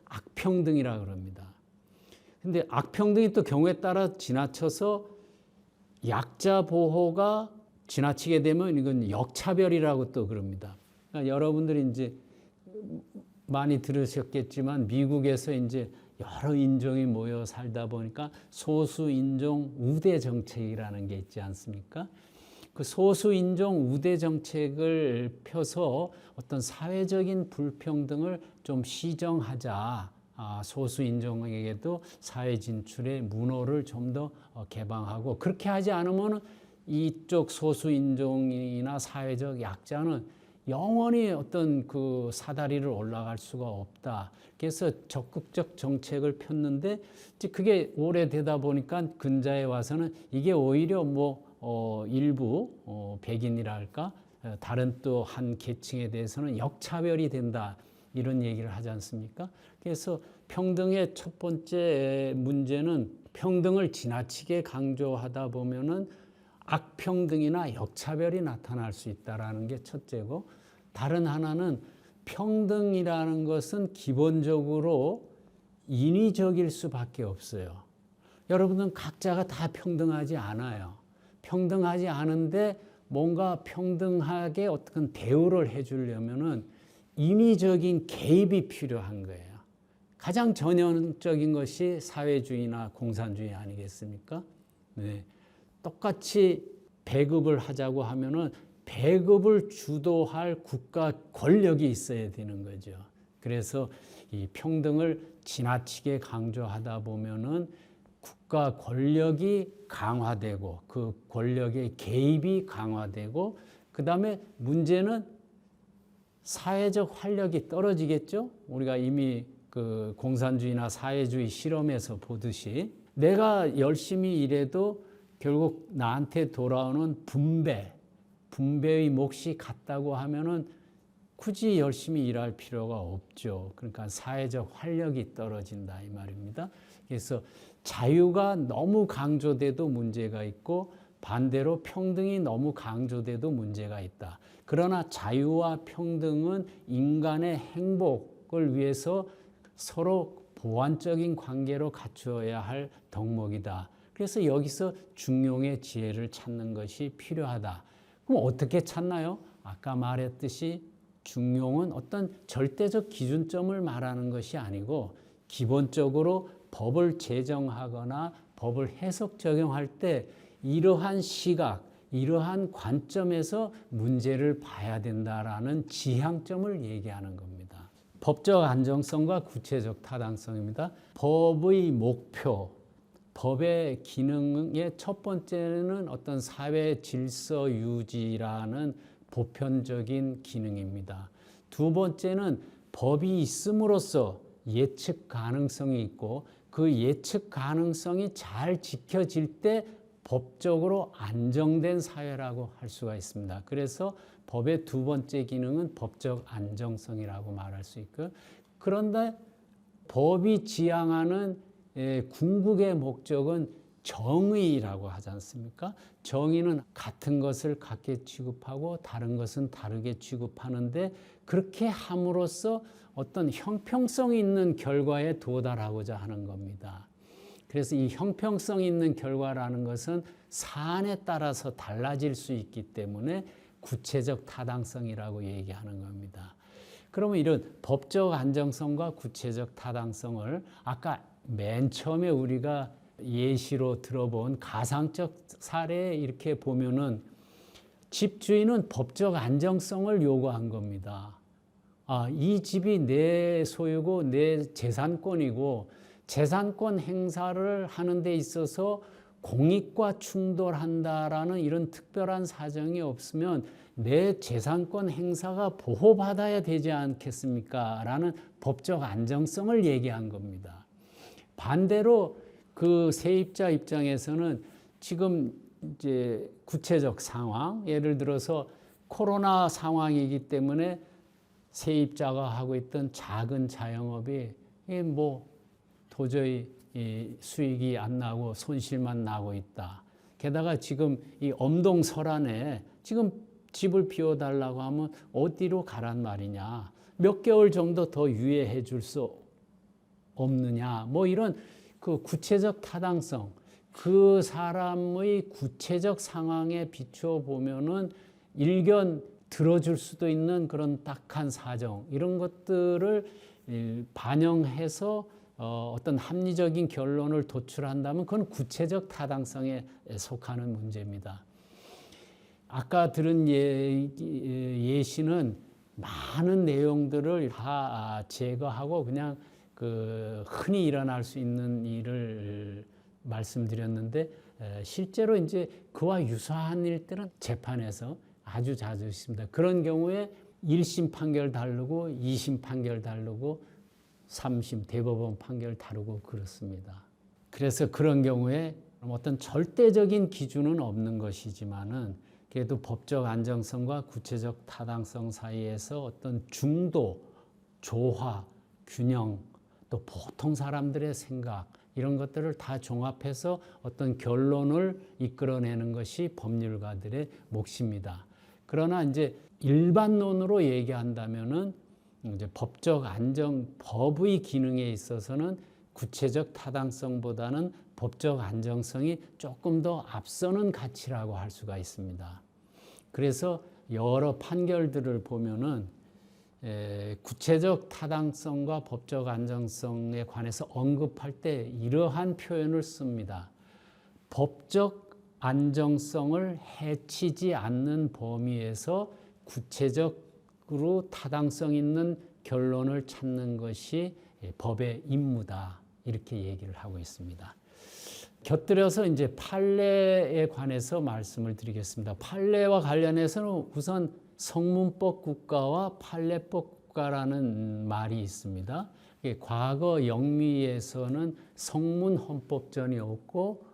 악평등이라 그럽니다. 근데 악평등이 또 경우에 따라 지나쳐서 약자 보호가 지나치게 되면 이건 역차별이라고 또 그럽니다. 그러니까 여러분들이 이제 많이 들으셨겠지만 미국에서 이제 여러 인종이 모여 살다 보니까 소수 인종 우대 정책이라는 게 있지 않습니까? 그 소수 인종 우대 정책을 펴서 어떤 사회적인 불평등을 좀 시정하자. 소수 인종에게도 사회 진출의 문호를 좀 더 개방하고, 그렇게 하지 않으면 이쪽 소수 인종이나 사회적 약자는 영원히 어떤 그 사다리를 올라갈 수가 없다. 그래서 적극적 정책을 폈는데 그게 오래되다 보니까 근자에 와서는 이게 오히려 일부 백인이랄까 다른 또 한 계층에 대해서는 역차별이 된다, 이런 얘기를 하지 않습니까? 그래서 평등의 첫 번째 문제는 평등을 지나치게 강조하다 보면은 악평등이나 역차별이 나타날 수 있다라는 게 첫째고, 다른 하나는 평등이라는 것은 기본적으로 인위적일 수밖에 없어요. 여러분은 각자가 다 평등하지 않아요. 평등하지 않은데 뭔가 평등하게 어떤 대우를 해주려면은 인위적인 개입이 필요한 거예요. 가장 전형적인 것이 사회주의나 공산주의 아니겠습니까? 네. 똑같이 배급을 하자고 하면은 배급을 주도할 국가 권력이 있어야 되는 거죠. 그래서 이 평등을 지나치게 강조하다 보면은 국가 권력이 강화되고 그 권력의 개입이 강화되고, 그 다음에 문제는 사회적 활력이 떨어지겠죠. 우리가 이미 그 공산주의나 사회주의 실험에서 보듯이 내가 열심히 일해도 결국 나한테 돌아오는 분배의 몫이 같다고 하면은 굳이 열심히 일할 필요가 없죠. 그러니까 사회적 활력이 떨어진다 이 말입니다. 그래서 자유가 너무 강조돼도 문제가 있고 반대로 평등이 너무 강조돼도 문제가 있다. 그러나 자유와 평등은 인간의 행복을 위해서 서로 보완적인 관계로 갖추어야 할 덕목이다. 그래서 여기서 중용의 지혜를 찾는 것이 필요하다. 그럼 어떻게 찾나요? 아까 말했듯이 중용은 어떤 절대적 기준점을 말하는 것이 아니고 기본적으로 법을 제정하거나 법을 해석 적용할 때 이러한 시각, 이러한 관점에서 문제를 봐야 된다라는 지향점을 얘기하는 겁니다. 법적 안정성과 구체적 타당성입니다. 법의 목표, 법의 기능의 첫 번째는 어떤 사회 질서 유지라는 보편적인 기능입니다. 두 번째는 법이 있음으로써 예측 가능성이 있고 그 예측 가능성이 잘 지켜질 때 법적으로 안정된 사회라고 할 수가 있습니다. 그래서 법의 두 번째 기능은 법적 안정성이라고 말할 수 있고, 그런데 법이 지향하는 궁극의 목적은 정의라고 하지 않습니까? 정의는 같은 것을 같게 취급하고 다른 것은 다르게 취급하는데 그렇게 함으로써 어떤 형평성 있는 결과에 도달하고자 하는 겁니다. 그래서 이 형평성 있는 결과라는 것은 사안에 따라서 달라질 수 있기 때문에 구체적 타당성이라고 얘기하는 겁니다. 그러면 이런 법적 안정성과 구체적 타당성을 아까 맨 처음에 우리가 예시로 들어본 가상적 사례에 이렇게 보면은 집주인은 법적 안정성을 요구한 겁니다. 이 집이 내 소유고 내 재산권이고 재산권 행사를 하는 데 있어서 공익과 충돌한다라는 이런 특별한 사정이 없으면 내 재산권 행사가 보호받아야 되지 않겠습니까? 라는 법적 안정성을 얘기한 겁니다. 반대로 그 세입자 입장에서는 지금 이제 구체적 상황, 예를 들어서 코로나 상황이기 때문에 세입자가 하고 있던 작은 자영업이 뭐 도저히 수익이 안 나고 손실만 나고 있다. 게다가 지금 이 엄동설안에 지금 집을 비워달라고 하면 어디로 가란 말이냐. 몇 개월 정도 더 유예해 줄 수 없느냐. 뭐 이런 그 구체적 타당성, 그 사람의 구체적 상황에 비추어 보면은 일견 들어줄 수도 있는 그런 딱한 사정, 이런 것들을 반영해서 어떤 합리적인 결론을 도출한다면 그건 구체적 타당성에 속하는 문제입니다. 아까 들은 예시는 많은 내용들을 다 제거하고 그냥 그 흔히 일어날 수 있는 일을 말씀드렸는데 실제로 이제 그와 유사한 일들은 재판에서 아주 자주 있습니다. 그런 경우에 1심 판결 다르고 2심 판결 다르고 3심 대법원 판결 다르고 그렇습니다. 그래서 그런 경우에 어떤 절대적인 기준은 없는 것이지만은 그래도 법적 안정성과 구체적 타당성 사이에서 어떤 중도, 조화, 균형, 또 보통 사람들의 생각 이런 것들을 다 종합해서 어떤 결론을 이끌어내는 것이 법률가들의 몫입니다. 그러나 이제 일반론으로 얘기한다면은 이제 법적 안정, 법의 기능에 있어서는 구체적 타당성보다는 법적 안정성이 조금 더 앞서는 가치라고 할 수가 있습니다. 그래서 여러 판결들을 보면은 구체적 타당성과 법적 안정성에 관해서 언급할 때 이러한 표현을 씁니다. 법적 안정성을 해치지 않는 범위에서 구체적으로 타당성 있는 결론을 찾는 것이 법의 임무다. 이렇게 얘기를 하고 있습니다. 곁들여서 이제 판례에 관해서 말씀을 드리겠습니다. 판례와 관련해서는 우선 성문법 국가와 판례법 국가라는 말이 있습니다. 과거 영미에서는 성문 헌법전이 없고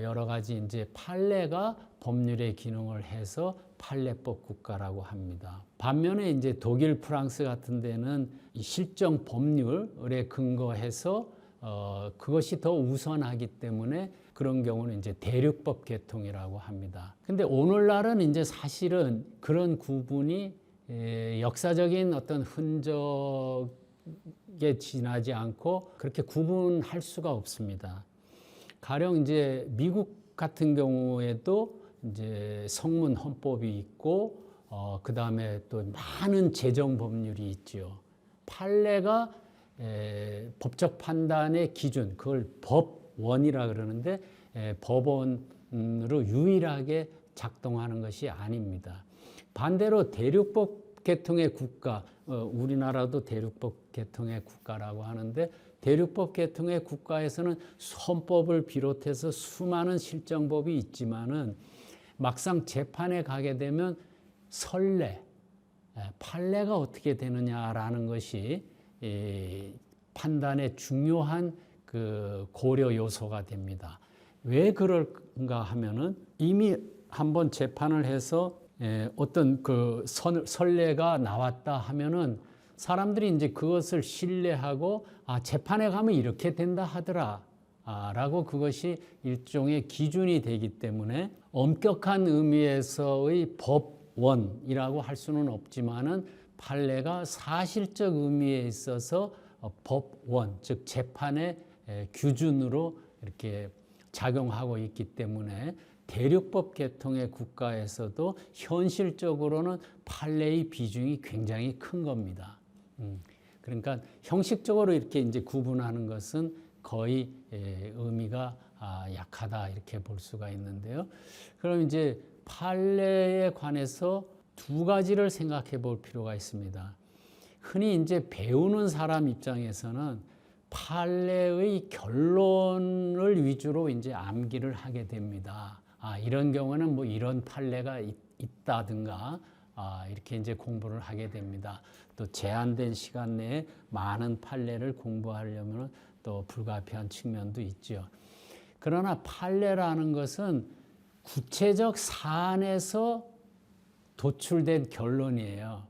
여러 가지 이제 판례가 법률의 기능을 해서 판례법 국가라고 합니다. 반면에 이제 독일, 프랑스 같은 데는 이 실정 법률에 근거해서 그것이 더 우선하기 때문에 그런 경우는 이제 대륙법 계통이라고 합니다. 근데 오늘날은 이제 사실은 그런 구분이 역사적인 어떤 흔적에 지나지 않고 그렇게 구분할 수가 없습니다. 가령 이제 미국 같은 경우에도 이제 성문 헌법이 있고 그 다음에 또 많은 재정 법률이 있죠. 판례가 법적 판단의 기준, 그걸 법원이라 그러는데 법원으로 유일하게 작동하는 것이 아닙니다. 반대로 대륙법 계통의 국가, 우리나라도 대륙법 계통의 국가라고 하는데 대륙법 계통의 국가에서는 헌법을 비롯해서 수많은 실정법이 있지만은 막상 재판에 가게 되면 선례, 판례가 어떻게 되느냐라는 것이 판단의 중요한 그 고려 요소가 됩니다. 왜 그럴까 하면은 이미 한번 재판을 해서 어떤 그 선례가 나왔다 하면은 사람들이 이제 그것을 신뢰하고 재판에 가면 이렇게 된다 하더라. 라고 그것이 일종의 기준이 되기 때문에 엄격한 의미에서의 법원이라고 할 수는 없지만은 판례가 사실적 의미에 있어서 법원, 즉 재판의 규준으로 이렇게 작용하고 있기 때문에 대륙법 계통의 국가에서도 현실적으로는 판례의 비중이 굉장히 큰 겁니다. 그러니까 형식적으로 이렇게 이제 구분하는 것은 거의 의미가 약하다 이렇게 볼 수가 있는데요. 그럼 이제 판례에 관해서 두 가지를 생각해 볼 필요가 있습니다. 흔히 이제 배우는 사람 입장에서는 판례의 결론을 위주로 이제 암기를 하게 됩니다. 이런 경우는 뭐 이런 판례가 있다든가 이렇게 이제 공부를 하게 됩니다. 또 제한된 시간 내에 많은 판례를 공부하려면 또 불가피한 측면도 있죠. 그러나 판례라는 것은 구체적 사안에서 도출된 결론이에요.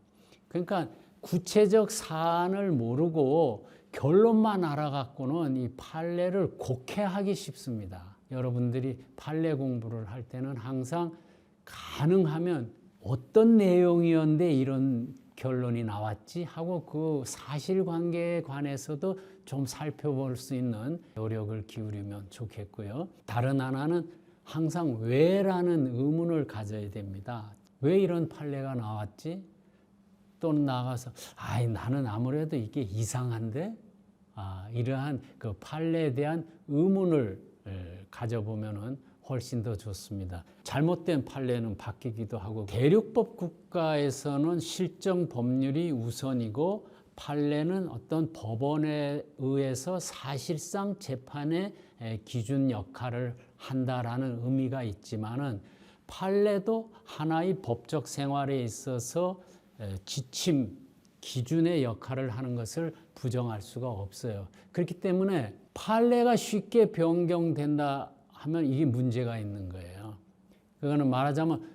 그러니까 구체적 사안을 모르고 결론만 알아갖고는 이 판례를 곡해하기 쉽습니다. 여러분들이 판례 공부를 할 때는 항상 가능하면 어떤 내용이었는데 이런 결론이 나왔지 하고 그 사실관계에 관해서도 좀 살펴볼 수 있는 노력을 기울이면 좋겠고요. 다른 하나는 항상 왜라는 의문을 가져야 됩니다. 왜 이런 판례가 나왔지? 또 나가서 나는 아무래도 이게 이상한데 이러한 그 판례에 대한 의문을 가져보면은 훨씬 더 좋습니다. 잘못된 판례는 바뀌기도 하고 대륙법 국가에서는 실정 법률이 우선이고 판례는 어떤 법원에 의해서 사실상 재판의 기준 역할을 한다라는 의미가 있지만은 판례도 하나의 법적 생활에 있어서 지침, 기준의 역할을 하는 것을 부정할 수가 없어요. 그렇기 때문에 판례가 쉽게 변경된다 하면 이게 문제가 있는 거예요. 그거는 말하자면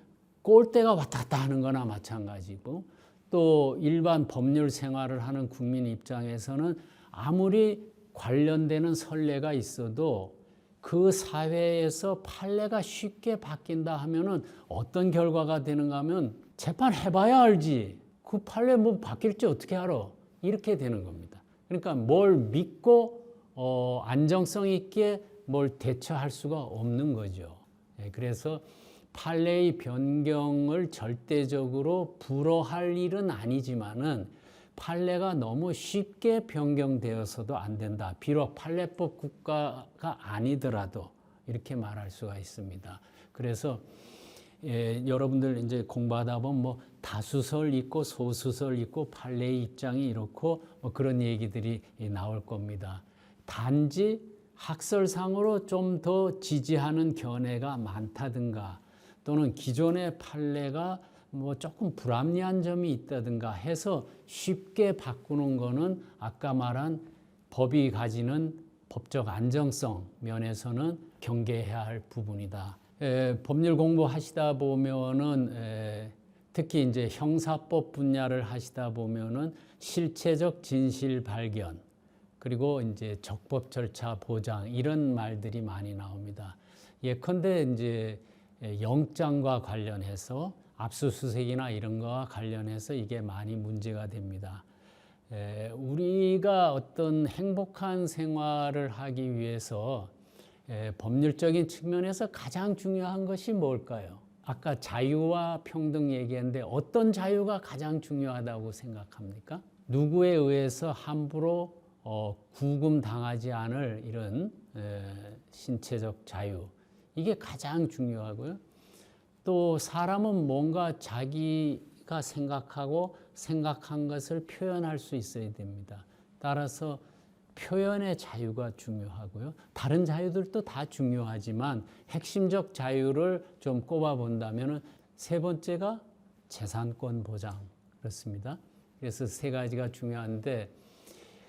꼴대가 왔다 갔다 하는 거나 마찬가지고 또 일반 법률 생활을 하는 국민 입장에서는 아무리 관련되는 선례가 있어도 그 사회에서 판례가 쉽게 바뀐다 하면은 어떤 결과가 되는가 하면 재판해봐야 알지. 그 판례 뭐 바뀔지 어떻게 알아? 이렇게 되는 겁니다. 그러니까 뭘 믿고 안정성 있게 뭘 대처할 수가 없는 거죠. 그래서 판례의 변경을 절대적으로 불허할 일은 아니지만은 판례가 너무 쉽게 변경되어서도 안 된다. 비록 판례법 국가가 아니더라도 이렇게 말할 수가 있습니다. 그래서 여러분들 이제 공부하다 보면 뭐 다수설 있고 소수설 있고 판례의 입장이 이렇고 뭐 그런 얘기들이 나올 겁니다. 단지 학설상으로 좀 더 지지하는 견해가 많다든가 또는 기존의 판례가 뭐 조금 불합리한 점이 있다든가 해서 쉽게 바꾸는 거는 아까 말한 법이 가지는 법적 안정성 면에서는 경계해야 할 부분이다. 법률 공부하시다 보면은 특히 이제 형사법 분야를 하시다 보면은 실체적 진실 발견 그리고 이제 적법 절차 보장 이런 말들이 많이 나옵니다. 예컨대 이제 영장과 관련해서 압수수색이나 이런 거와 관련해서 이게 많이 문제가 됩니다. 우리가 어떤 행복한 생활을 하기 위해서 법률적인 측면에서 가장 중요한 것이 뭘까요? 아까 자유와 평등 얘기했는데 어떤 자유가 가장 중요하다고 생각합니까? 누구에 의해서 함부로 구금당하지 않을 이런 신체적 자유 이게 가장 중요하고요. 또 사람은 뭔가 자기가 생각하고 생각한 것을 표현할 수 있어야 됩니다. 따라서 표현의 자유가 중요하고요. 다른 자유들도 다 중요하지만 핵심적 자유를 좀 꼽아본다면 세 번째가 재산권 보장 그렇습니다. 그래서 세 가지가 중요한데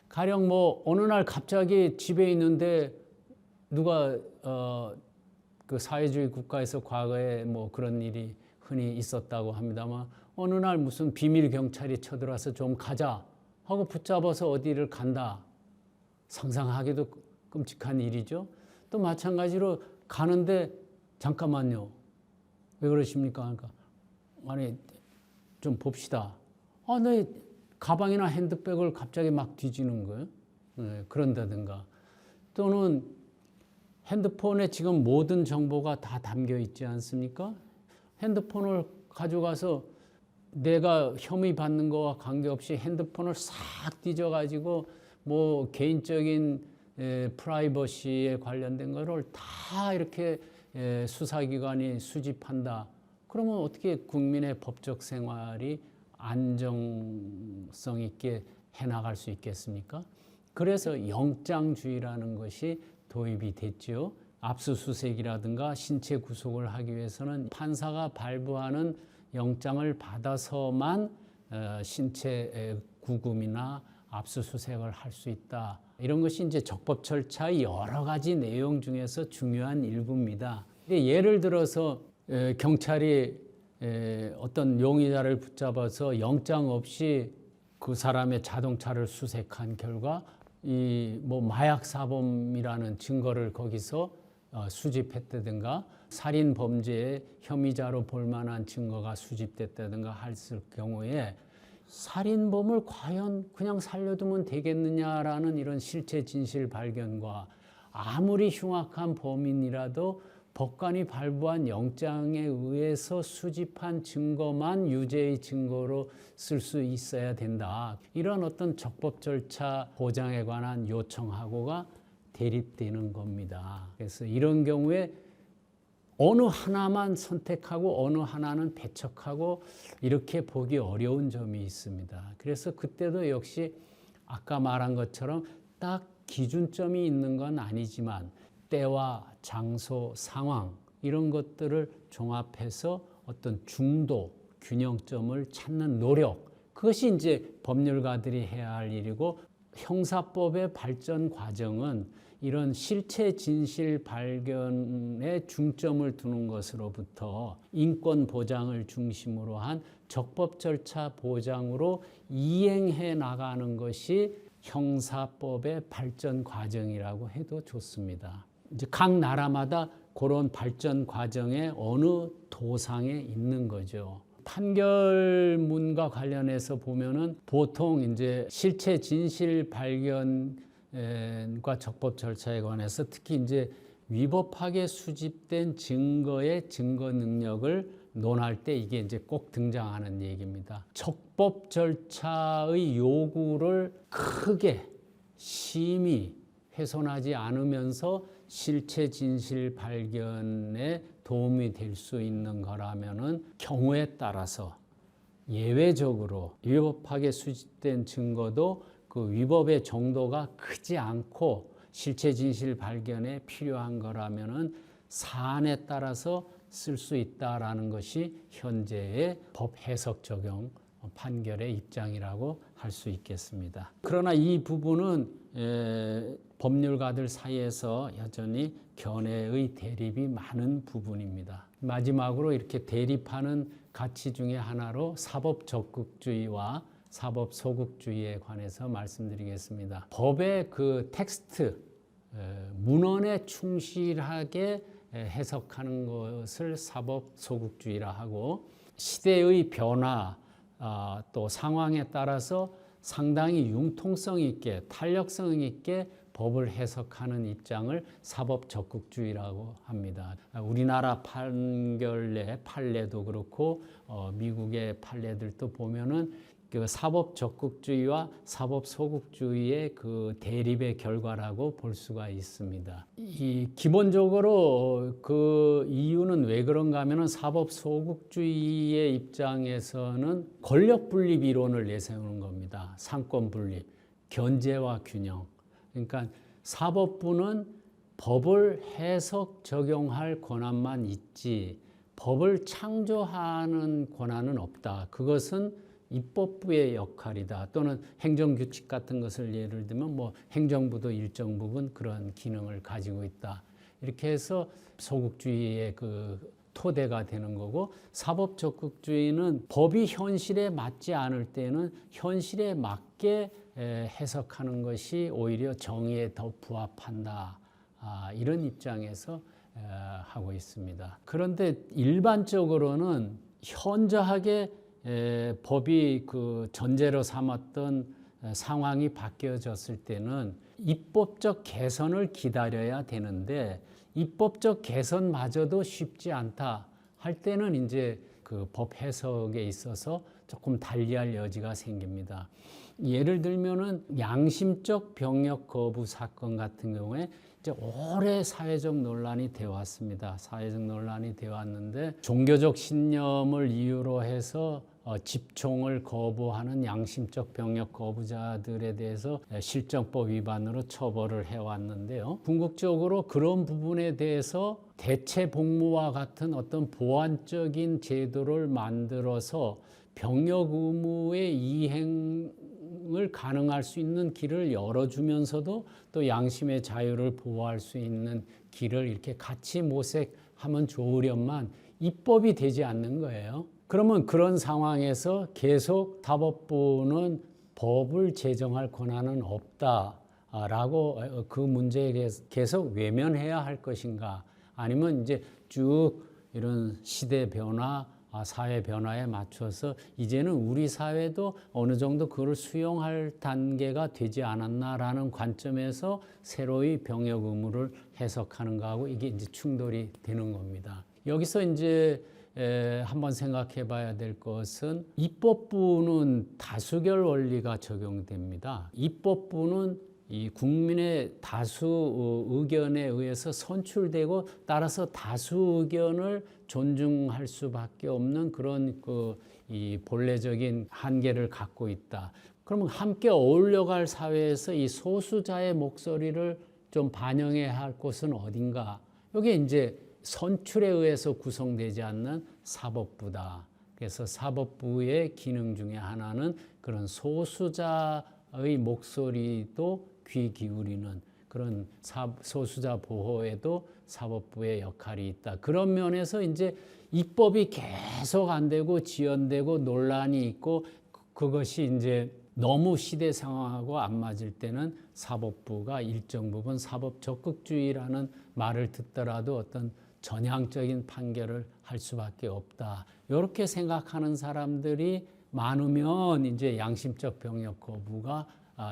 가령 뭐 어느 날 갑자기 집에 있는데 누가 그 사회주의 국가에서 과거에 뭐 그런 일이 흔히 있었다고 합니다만 어느 날 무슨 비밀 경찰이 쳐들어와서 좀 가자 하고 붙잡아서 어디를 간다. 상상하기도 끔찍한 일이죠. 또 마찬가지로 가는데 잠깐만요. 왜 그러십니까? 그러니까 아니 좀 봅시다. 내 가방이나 핸드백을 갑자기 막 뒤지는 거예요. 네, 그런다든가 또는 핸드폰에 지금 모든 정보가 다 담겨 있지 않습니까? 핸드폰을 가져가서 내가 혐의 받는 거와 관계없이 핸드폰을 싹 뒤져가지고 뭐 개인적인 프라이버시에 관련된 거를 다 이렇게 수사기관이 수집한다. 그러면 어떻게 국민의 법적 생활이 안정성 있게 해나갈 수 있겠습니까? 그래서 영장주의라는 것이 도입이 됐죠. 압수수색이라든가 신체 구속을 하기 위해서는 판사가 발부하는 영장을 받아서만 신체 구금이나 압수수색을 할 수 있다. 이런 것이 이제 적법 절차의 여러 가지 내용 중에서 중요한 일부입니다. 근데 예를 들어서 경찰이 어떤 용의자를 붙잡아서 영장 없이 그 사람의 자동차를 수색한 결과 이 뭐 마약 사범이라는 증거를 거기서 수집했다든가 살인 범죄의 혐의자로 볼 만한 증거가 수집됐다든가 했을 경우에 살인범을 과연 그냥 살려두면 되겠느냐라는 이런 실체 진실 발견과 아무리 흉악한 범인이라도 법관이 발부한 영장에 의해서 수집한 증거만 유죄의 증거로 쓸 수 있어야 된다. 이런 어떤 적법 절차 보장에 관한 요청하고가 대립되는 겁니다. 그래서 이런 경우에 어느 하나만 선택하고 어느 하나는 배척하고 이렇게 보기 어려운 점이 있습니다. 그래서 그때도 역시 아까 말한 것처럼 딱 기준점이 있는 건 아니지만 때와 장소, 상황 이런 것들을 종합해서 어떤 중도, 균형점을 찾는 노력 그것이 이제 법률가들이 해야 할 일이고 형사법의 발전 과정은 이런 실체 진실 발견에 중점을 두는 것으로부터 인권 보장을 중심으로 한 적법 절차 보장으로 이행해 나가는 것이 형사법의 발전 과정이라고 해도 좋습니다. 이제 각 나라마다 그런 발전 과정에 어느 도상에 있는 거죠. 판결문과 관련해서 보면은 보통 이제 실체 진실 발견과 적법 절차에 관해서 특히 이제 위법하게 수집된 증거의 증거 능력을 논할 때 이게 이제 꼭 등장하는 얘기입니다. 적법 절차의 요구를 크게 심히 훼손하지 않으면서 실체 진실 발견에 도움이 될 수 있는 거라면은 경우에 따라서 예외적으로 위법하게 수집된 증거도 그 위법의 정도가 크지 않고 실체 진실 발견에 필요한 거라면은 사안에 따라서 쓸 수 있다라는 것이 현재의 법 해석 적용 판결의 입장이라고 할 수 있겠습니다. 그러나 이 부분은 법률가들 사이에서 여전히 견해의 대립이 많은 부분입니다. 마지막으로 이렇게 대립하는 가치 중에 하나로 사법 적극주의와 사법 소극주의에 관해서 말씀드리겠습니다. 법의 그 텍스트, 문헌에 충실하게 해석하는 것을 사법 소극주의라 하고 시대의 변화 또 상황에 따라서 상당히 융통성 있게 탄력성 있게 법을 해석하는 입장을 사법 적극주의라고 합니다. 우리나라 판결의 판례도 그렇고 미국의 판례들도 보면은 그 사법 적극주의와 사법 소극주의의 그 대립의 결과라고 볼 수가 있습니다. 이 기본적으로 그 이유는 왜 그런가 하면은 사법 소극주의의 입장에서는 권력 분립 이론을 내세우는 겁니다. 상권 분립, 견제와 균형. 그러니까 사법부는 법을 해석 적용할 권한만 있지 법을 창조하는 권한은 없다. 그것은 입법부의 역할이다. 또는 행정규칙 같은 것을 예를 들면 뭐 행정부도 일정 부분 그런 기능을 가지고 있다. 이렇게 해서 소극주의의 그 토대가 되는 거고, 사법 적극주의는 법이 현실에 맞지 않을 때는 현실에 맞게 해석하는 것이 오히려 정의에 더 부합한다. 이런 입장에서 하고 있습니다. 그런데 일반적으로는 현저하게 법이 그 전제로 삼았던 상황이 바뀌어졌을 때는 입법적 개선을 기다려야 되는데, 입법적 개선마저도 쉽지 않다 할 때는 이제 그 법 해석에 있어서 조금 달리할 여지가 생깁니다. 예를 들면은 양심적 병역 거부 사건 같은 경우에 이제 오래 사회적 논란이 되어 왔습니다. 사회적 논란이 되어 왔는데, 종교적 신념을 이유로 해서 집총을 거부하는 양심적 병역 거부자들에 대해서 실정법 위반으로 처벌을 해왔는데요. 궁극적으로 그런 부분에 대해서 대체 복무와 같은 어떤 보완적인 제도를 만들어서 병역 의무의 이행을 가능할 수 있는 길을 열어주면서도 또 양심의 자유를 보호할 수 있는 길을 이렇게 같이 모색하면 좋으련만 입법이 되지 않는 거예요. 그러면 그런 상황에서 계속 사법부는 법을 제정할 권한은 없다라고 그 문제에 계속 외면해야 할 것인가, 아니면 이제 쭉 이런 시대 변화, 사회 변화에 맞춰서 이제는 우리 사회도 어느 정도 그걸 수용할 단계가 되지 않았나라는 관점에서 새로이 병역 의무를 해석하는 거하고 이게 이제 충돌이 되는 겁니다. 여기서 이제 한번 생각해 봐야 될 것은, 입법부는 다수결 원리가 적용됩니다. 입법부는 이 국민의 다수 의견에 의해서 선출되고, 따라서 다수 의견을 존중할 수밖에 없는 그런 이 본래적인 한계를 갖고 있다. 그러면 함께 어울려갈 사회에서 이 소수자의 목소리를 좀 반영해야 할 곳은 어딘가? 여기 이제 선출에 의해서 구성되지 않는 사법부다. 그래서 사법부의 기능 중에 하나는 그런 소수자의 목소리도 귀 기울이는 그런 소수자 보호에도 사법부의 역할이 있다. 그런 면에서 이제 입법이 계속 안 되고 지연되고 논란이 있고, 그것이 이제 너무 시대 상황하고 안 맞을 때는 사법부가 일정 부분 사법 적극주의라는 말을 듣더라도 어떤 전향적인 판결을 할 수밖에 없다. 이렇게 생각하는 사람들이 많으면 이제 양심적 병역 거부가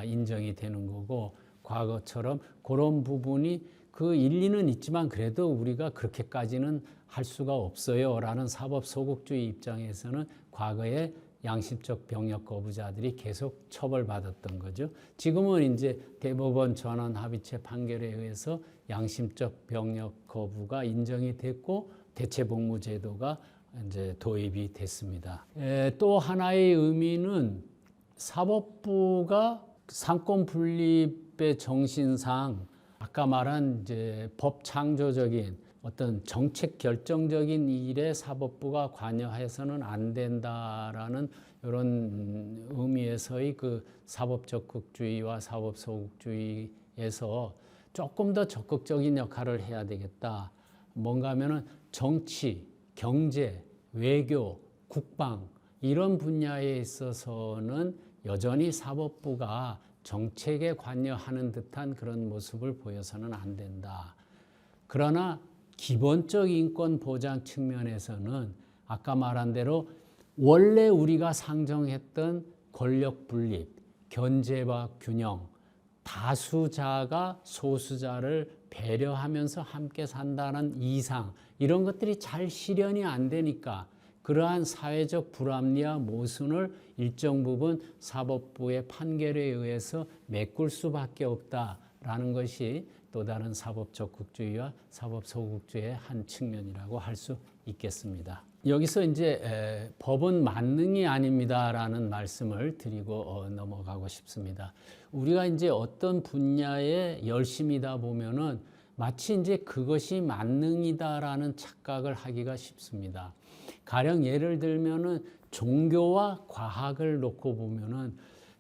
인정이 되는 거고, 과거처럼 그런 부분이 그 일리는 있지만 그래도 우리가 그렇게까지는 할 수가 없어요 라는 사법 소극주의 입장에서는 과거에 양심적 병역 거부자들이 계속 처벌받았던 거죠. 지금은 이제 대법원 전원 합의체 판결에 의해서 양심적 병역 거부가 인정이 됐고, 대체 복무 제도가 이제 도입이 됐습니다. 또 하나의 의미는 사법부가 상권 분립의 정신상 아까 말한 이제 법 창조적인 어떤 정책 결정적인 일에 사법부가 관여해서는 안 된다라는 이런 의미에서의 그 사법 적극주의와 사법 소극주의에서 조금 더 적극적인 역할을 해야 되겠다. 뭔가 하면은 정치, 경제, 외교, 국방 이런 분야에 있어서는 여전히 사법부가 정책에 관여하는 듯한 그런 모습을 보여서는 안 된다. 그러나 기본적 인권 보장 측면에서는 아까 말한 대로 원래 우리가 상정했던 권력 분립, 견제와 균형, 다수자가 소수자를 배려하면서 함께 산다는 이상, 이런 것들이 잘 실현이 안 되니까 그러한 사회적 불합리와 모순을 일정 부분 사법부의 판결에 의해서 메꿀 수밖에 없다라는 것이 또 다른 사법 적극주의와 사법 소극주의의 한 측면이라고 할 수 있겠습니다. 여기서 이제 법은 만능이 아닙니다라는 말씀을 드리고 넘어가고 싶습니다. 우리가 이제 어떤 분야에 열심이다 보면은 마치 이제 그것이 만능이다라는 착각을 하기가 쉽습니다. 가령 예를 들면은 종교와 과학을 놓고 보면은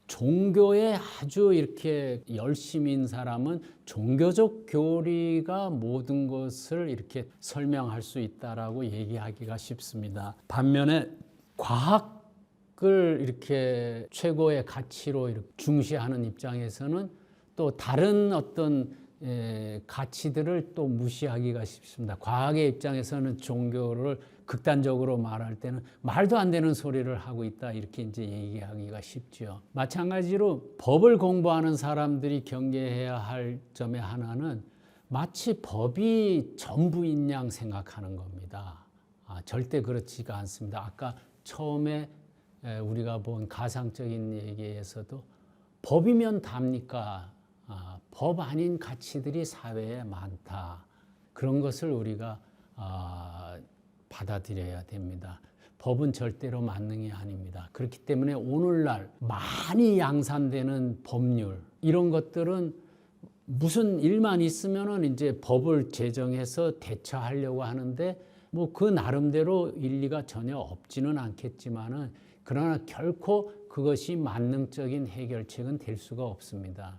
종교에 아주 이렇게 열심인 사람은 종교적 교리가 모든 것을 이렇게 설명할 수 있다라고 얘기하기가 쉽습니다. 반면에 과학을 이렇게 최고의 가치로 이렇게 중시하는 입장에서는 또 다른 어떤 가치들을 또 무시하기가 쉽습니다. 과학의 입장에서는 종교를 극단적으로 말할 때는 말도 안 되는 소리를 하고 있다 이렇게 이제 얘기하기가 쉽죠. 마찬가지로 법을 공부하는 사람들이 경계해야 할 점의 하나는 마치 법이 전부인 양 생각하는 겁니다. 절대 그렇지가 않습니다. 아까 처음에 우리가 본 가상적인 얘기에서도 법이면 답니까? 법 아닌 가치들이 사회에 많다. 그런 것을 우리가 받아들여야 됩니다. 법은 절대로 만능이 아닙니다. 그렇기 때문에 오늘날 많이 양산되는 법률 이런 것들은 무슨 일만 있으면은 이제 법을 제정해서 대처하려고 하는데 뭐 그 나름대로 일리가 전혀 없지는 않겠지만은 그러나 결코 그것이 만능적인 해결책은 될 수가 없습니다.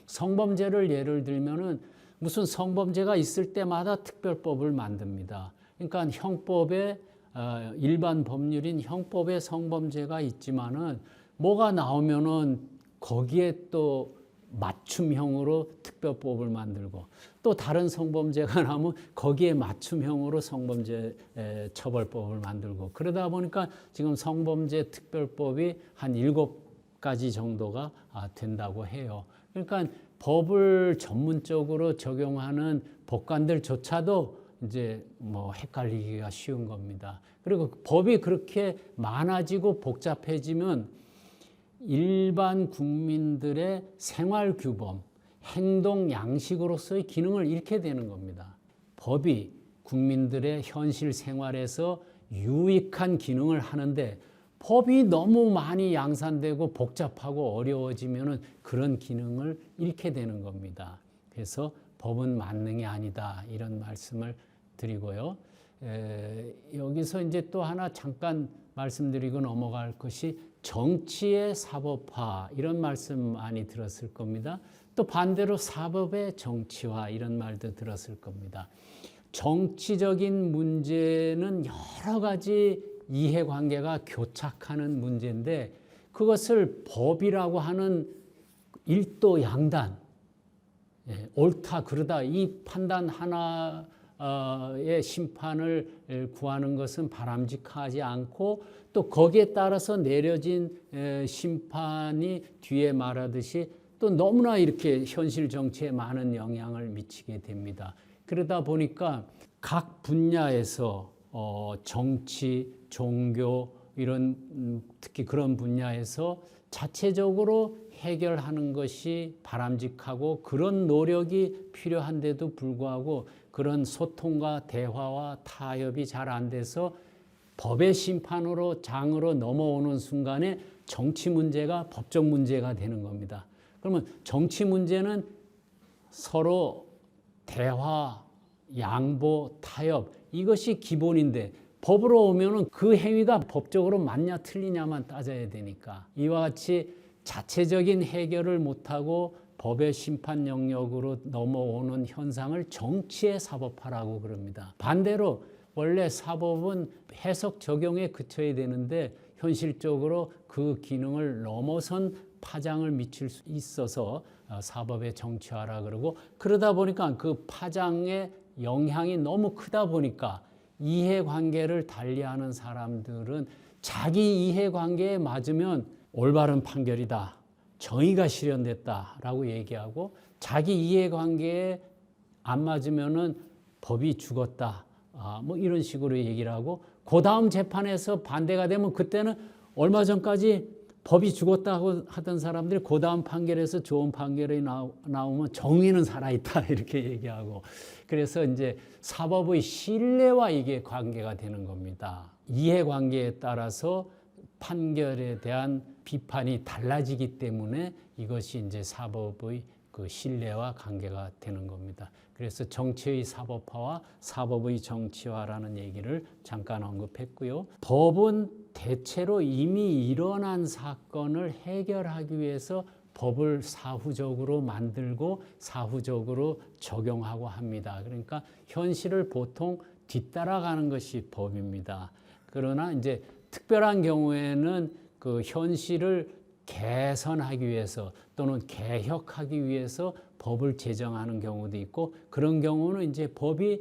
성범죄를 예를 들면은 무슨 성범죄가 있을 때마다 특별법을 만듭니다. 그러니까 형법에 일반 법률인 형법에 성범죄가 있지만은 뭐가 나오면은 거기에 또 맞춤형으로 특별법을 만들고 또 다른 성범죄가 나오면 거기에 맞춤형으로 성범죄 처벌법을 만들고 그러다 보니까 지금 성범죄 특별법이 한 7가지 정도가 된다고 해요. 그러니까 법을 전문적으로 적용하는 법관들조차도 이제 뭐 헷갈리기가 쉬운 겁니다. 그리고 법이 그렇게 많아지고 복잡해지면 일반 국민들의 생활 규범, 행동 양식으로서의 기능을 잃게 되는 겁니다. 법이 국민들의 현실 생활에서 유익한 기능을 하는데 법이 너무 많이 양산되고 복잡하고 어려워지면은 그런 기능을 잃게 되는 겁니다. 그래서 법은 만능이 아니다 이런 말씀을 드리고요. 여기서 이제 또 하나 잠깐 말씀드리고 넘어갈 것이 정치의 사법화 이런 말씀 많이 들었을 겁니다. 또 반대로 사법의 정치화 이런 말도 들었을 겁니다. 정치적인 문제는 여러 가지 이해관계가 교착하는 문제인데 그것을 법이라고 하는 일도 양단, 옳다 그르다 이 판단 하나의 심판을 구하는 것은 바람직하지 않고 또 거기에 따라서 내려진 심판이 뒤에 말하듯이 또 너무나 이렇게 현실 정치에 많은 영향을 미치게 됩니다. 그러다 보니까 각 분야에서 정치, 종교 이런 특히 그런 분야에서 자체적으로 해결하는 것이 바람직하고 그런 노력이 필요한데도 불구하고 그런 소통과 대화와 타협이 잘 안 돼서 법의 심판으로 장으로 넘어오는 순간에 정치 문제가 법적 문제가 되는 겁니다. 그러면 정치 문제는 서로 대화, 양보, 타협 이것이 기본인데 법으로 오면은 그 행위가 법적으로 맞냐 틀리냐만 따져야 되니까 이와 같이 자체적인 해결을 못하고 법의 심판 영역으로 넘어오는 현상을 정치의 사법화라고 그럽니다. 반대로 원래 사법은 해석 적용에 그쳐야 되는데 현실적으로 그 기능을 넘어선 파장을 미칠 수 있어서 사법의 정치화라 그러고 그러다 보니까 그 파장의 영향이 너무 크다 보니까 이해관계를 달리하는 사람들은 자기 이해관계에 맞으면 올바른 판결이다. 정의가 실현됐다라고 얘기하고 자기 이해관계에 안 맞으면은 법이 죽었다. 뭐 이런 식으로 얘기를 하고 그 다음 재판에서 반대가 되면 그때는 얼마 전까지 법이 죽었다고 하던 사람들이 그 다음 판결에서 좋은 판결이 나오면 정의는 살아있다 이렇게 얘기하고 그래서 이제 사법의 신뢰와 이게 관계가 되는 겁니다. 이해관계에 따라서 판결에 대한 비판이 달라지기 때문에 이것이 이제 사법의 그 신뢰와 관계가 되는 겁니다. 그래서 정치의 사법화와 사법의 정치화라는 얘기를 잠깐 언급했고요. 법은 대체로 이미 일어난 사건을 해결하기 위해서 법을 사후적으로 만들고 사후적으로 적용하고 합니다. 그러니까 현실을 보통 뒤따라가는 것이 법입니다. 그러나 이제 특별한 경우에는 그 현실을 개선하기 위해서 또는 개혁하기 위해서 법을 제정하는 경우도 있고, 그런 경우는 이제 법이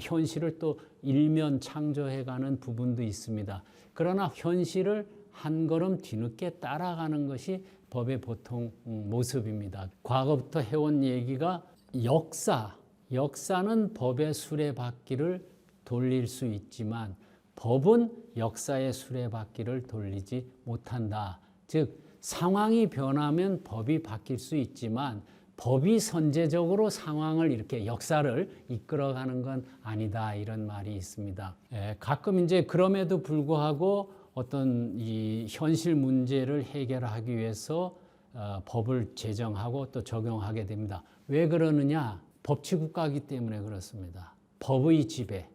현실을 또 일면 창조해가는 부분도 있습니다. 그러나 현실을 한 걸음 뒤늦게 따라가는 것이 법의 보통 모습입니다. 과거부터 해온 얘기가 역사는 법의 수레바퀴를 돌릴 수 있지만 법은 역사의 수레바퀴를 돌리지 못한다. 즉 상황이 변하면 법이 바뀔 수 있지만 법이 선제적으로 상황을 이렇게 역사를 이끌어가는 건 아니다, 이런 말이 있습니다. 가끔 이제 그럼에도 불구하고 어떤 이 현실 문제를 해결하기 위해서 법을 제정하고 또 적용하게 됩니다. 왜 그러느냐? 법치국가이기 때문에 그렇습니다. 법의 지배.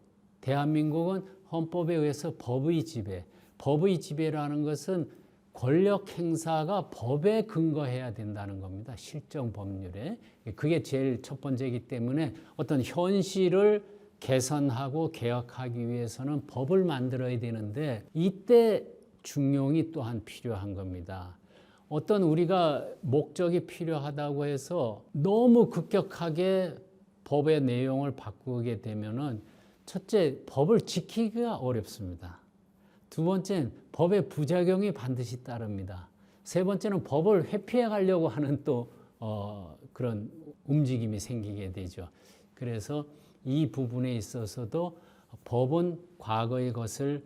대한민국은 헌법에 의해서 법의 지배라는 것은 권력 행사가 법에 근거해야 된다는 겁니다. 실정 법률에. 그게 제일 첫 번째이기 때문에 어떤 현실을 개선하고 개혁하기 위해서는 법을 만들어야 되는데, 이때 중용이 또한 필요한 겁니다. 어떤 우리가 목적이 필요하다고 해서 너무 급격하게 법의 내용을 바꾸게 되면은 첫째, 법을 지키기가 어렵습니다. 두 번째는 법의 부작용이 반드시 따릅니다. 세 번째는 법을 회피해 가려고 하는 또 그런 움직임이 생기게 되죠. 그래서 이 부분에 있어서도 법은 과거의 것을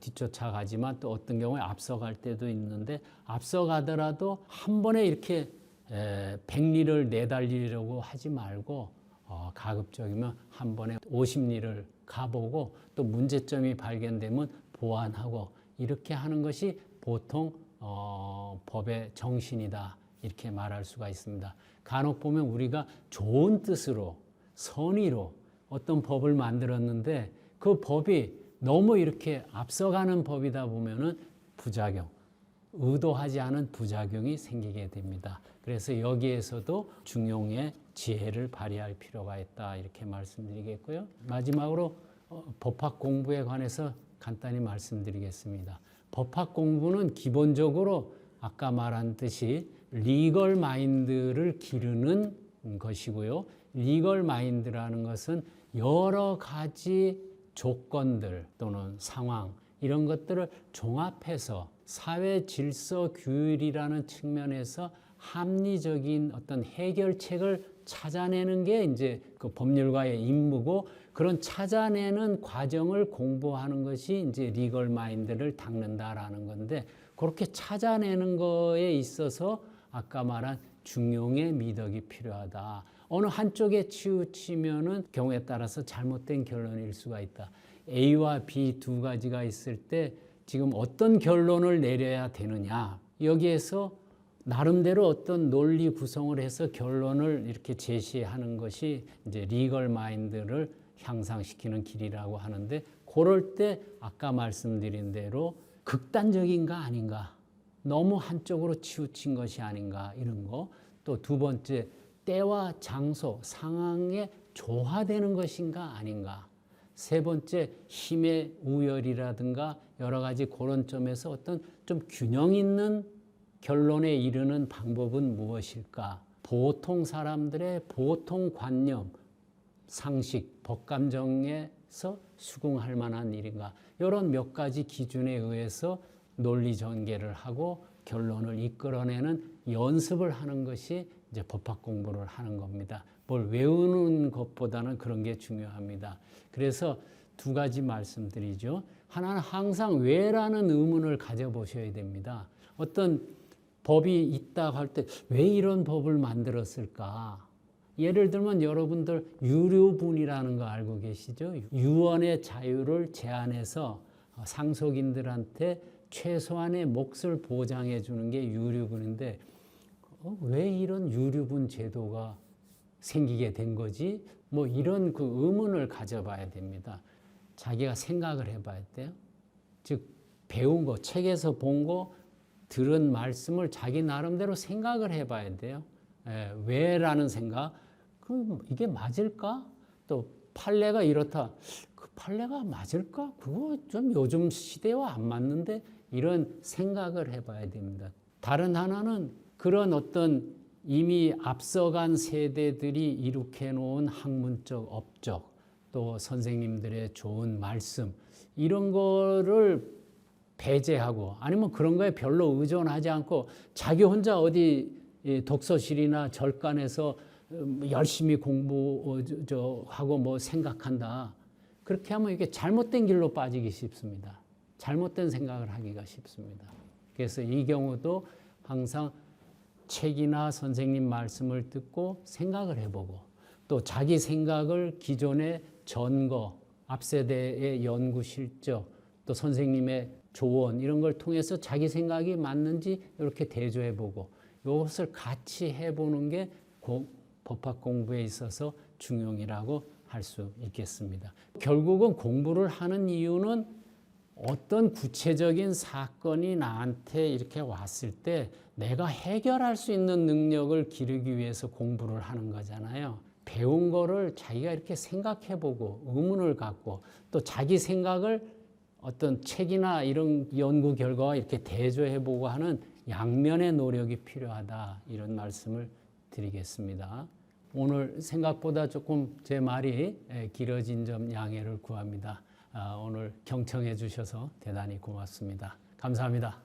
뒤쫓아가지만 또 어떤 경우에 앞서갈 때도 있는데, 앞서가더라도 한 번에 이렇게 백리를 내달리려고 하지 말고 가급적이면 한 번에 50리를 가보고 또 문제점이 발견되면 보완하고, 이렇게 하는 것이 보통 법의 정신이다, 이렇게 말할 수가 있습니다. 간혹 보면 우리가 좋은 뜻으로 선의로 어떤 법을 만들었는데 그 법이 너무 이렇게 앞서가는 법이다 보면은 부작용, 의도하지 않은 부작용이 생기게 됩니다. 그래서 여기에서도 중용의 지혜를 발휘할 필요가 있다, 이렇게 말씀드리겠고요. 마지막으로 법학 공부에 관해서 간단히 말씀드리겠습니다. 법학 공부는 기본적으로 아까 말한 듯이 리걸 마인드를 기르는 것이고요. 리걸 마인드라는 것은 여러 가지 조건들 또는 상황, 이런 것들을 종합해서 사회 질서 규율이라는 측면에서 합리적인 어떤 해결책을 찾아내는 게 이제 그 법률가의 임무고, 그런 찾아내는 과정을 공부하는 것이 이제 리걸 마인드를 닦는다라는 건데, 그렇게 찾아내는 거에 있어서 아까 말한 중용의 미덕이 필요하다. 어느 한쪽에 치우치면은 경우에 따라서 잘못된 결론일 수가 있다. A와 B 두 가지가 있을 때 지금 어떤 결론을 내려야 되느냐, 여기에서 나름대로 어떤 논리 구성을 해서 결론을 이렇게 제시하는 것이 이제 리걸 마인드를 향상시키는 길이라고 하는데, 그럴 때 아까 말씀드린 대로 극단적인가 아닌가, 너무 한쪽으로 치우친 것이 아닌가, 이런 거. 또 두 번째, 때와 장소, 상황에 조화되는 것인가 아닌가. 세 번째, 힘의 우열이라든가 여러 가지 그런 점에서 어떤 좀 균형 있는 결론에 이르는 방법은 무엇일까? 보통 사람들의 보통 관념, 상식, 법감정에서 수긍할 만한 일인가? 이런 몇 가지 기준에 의해서 논리 전개를 하고 결론을 이끌어내는 연습을 하는 것이 이제 법학 공부를 하는 겁니다. 뭘 외우는 것보다는 그런 게 중요합니다. 그래서 두 가지 말씀드리죠. 하나는 항상 왜라는 의문을 가져보셔야 됩니다. 어떤 법이 있다고 할 때 왜 이런 법을 만들었을까? 예를 들면 여러분들 유류분이라는 거 알고 계시죠? 유언의 자유를 제한해서 상속인들한테 최소한의 몫을 보장해 주는 게 유류분인데, 왜 이런 유류분 제도가 생기게 된 거지? 뭐 이런 그 의문을 가져봐야 됩니다. 자기가 생각을 해봐야 돼요. 즉 배운 거, 책에서 본 거, 들은 말씀을 자기 나름대로 생각을 해봐야 돼요. 왜라는 생각. 그럼 이게 맞을까? 또 판례가 이렇다. 그 판례가 맞을까? 그거 좀 요즘 시대와 안 맞는데 이런 생각을 해봐야 됩니다. 다른 하나는 그런 어떤 이미 앞서간 세대들이 이룩해 놓은 학문적 업적, 또 선생님들의 좋은 말씀, 이런 거를 배제하고 아니면 그런 거에 별로 의존하지 않고 자기 혼자 어디 독서실이나 절간에서 열심히 공부하고 뭐 생각한다. 그렇게 하면 이게 잘못된 길로 빠지기 쉽습니다. 잘못된 생각을 하기가 쉽습니다. 그래서 이 경우도 항상 책이나 선생님 말씀을 듣고 생각을 해보고 또 자기 생각을 기존의 전거, 앞세대의 연구 실적, 또 선생님의 조언 이런 걸 통해서 자기 생각이 맞는지 이렇게 대조해보고 이것을 같이 해보는 게 법학 공부에 있어서 중요이라고 할 수 있겠습니다. 결국은 공부를 하는 이유는 어떤 구체적인 사건이 나한테 이렇게 왔을 때 내가 해결할 수 있는 능력을 기르기 위해서 공부를 하는 거잖아요. 배운 거를 자기가 이렇게 생각해보고 의문을 갖고 또 자기 생각을 어떤 책이나 이런 연구 결과와 이렇게 대조해보고 하는 양면의 노력이 필요하다. 이런 말씀을 드리겠습니다. 오늘 생각보다 조금 제 말이 길어진 점 양해를 구합니다. 오늘 경청해 주셔서 대단히 고맙습니다. 감사합니다.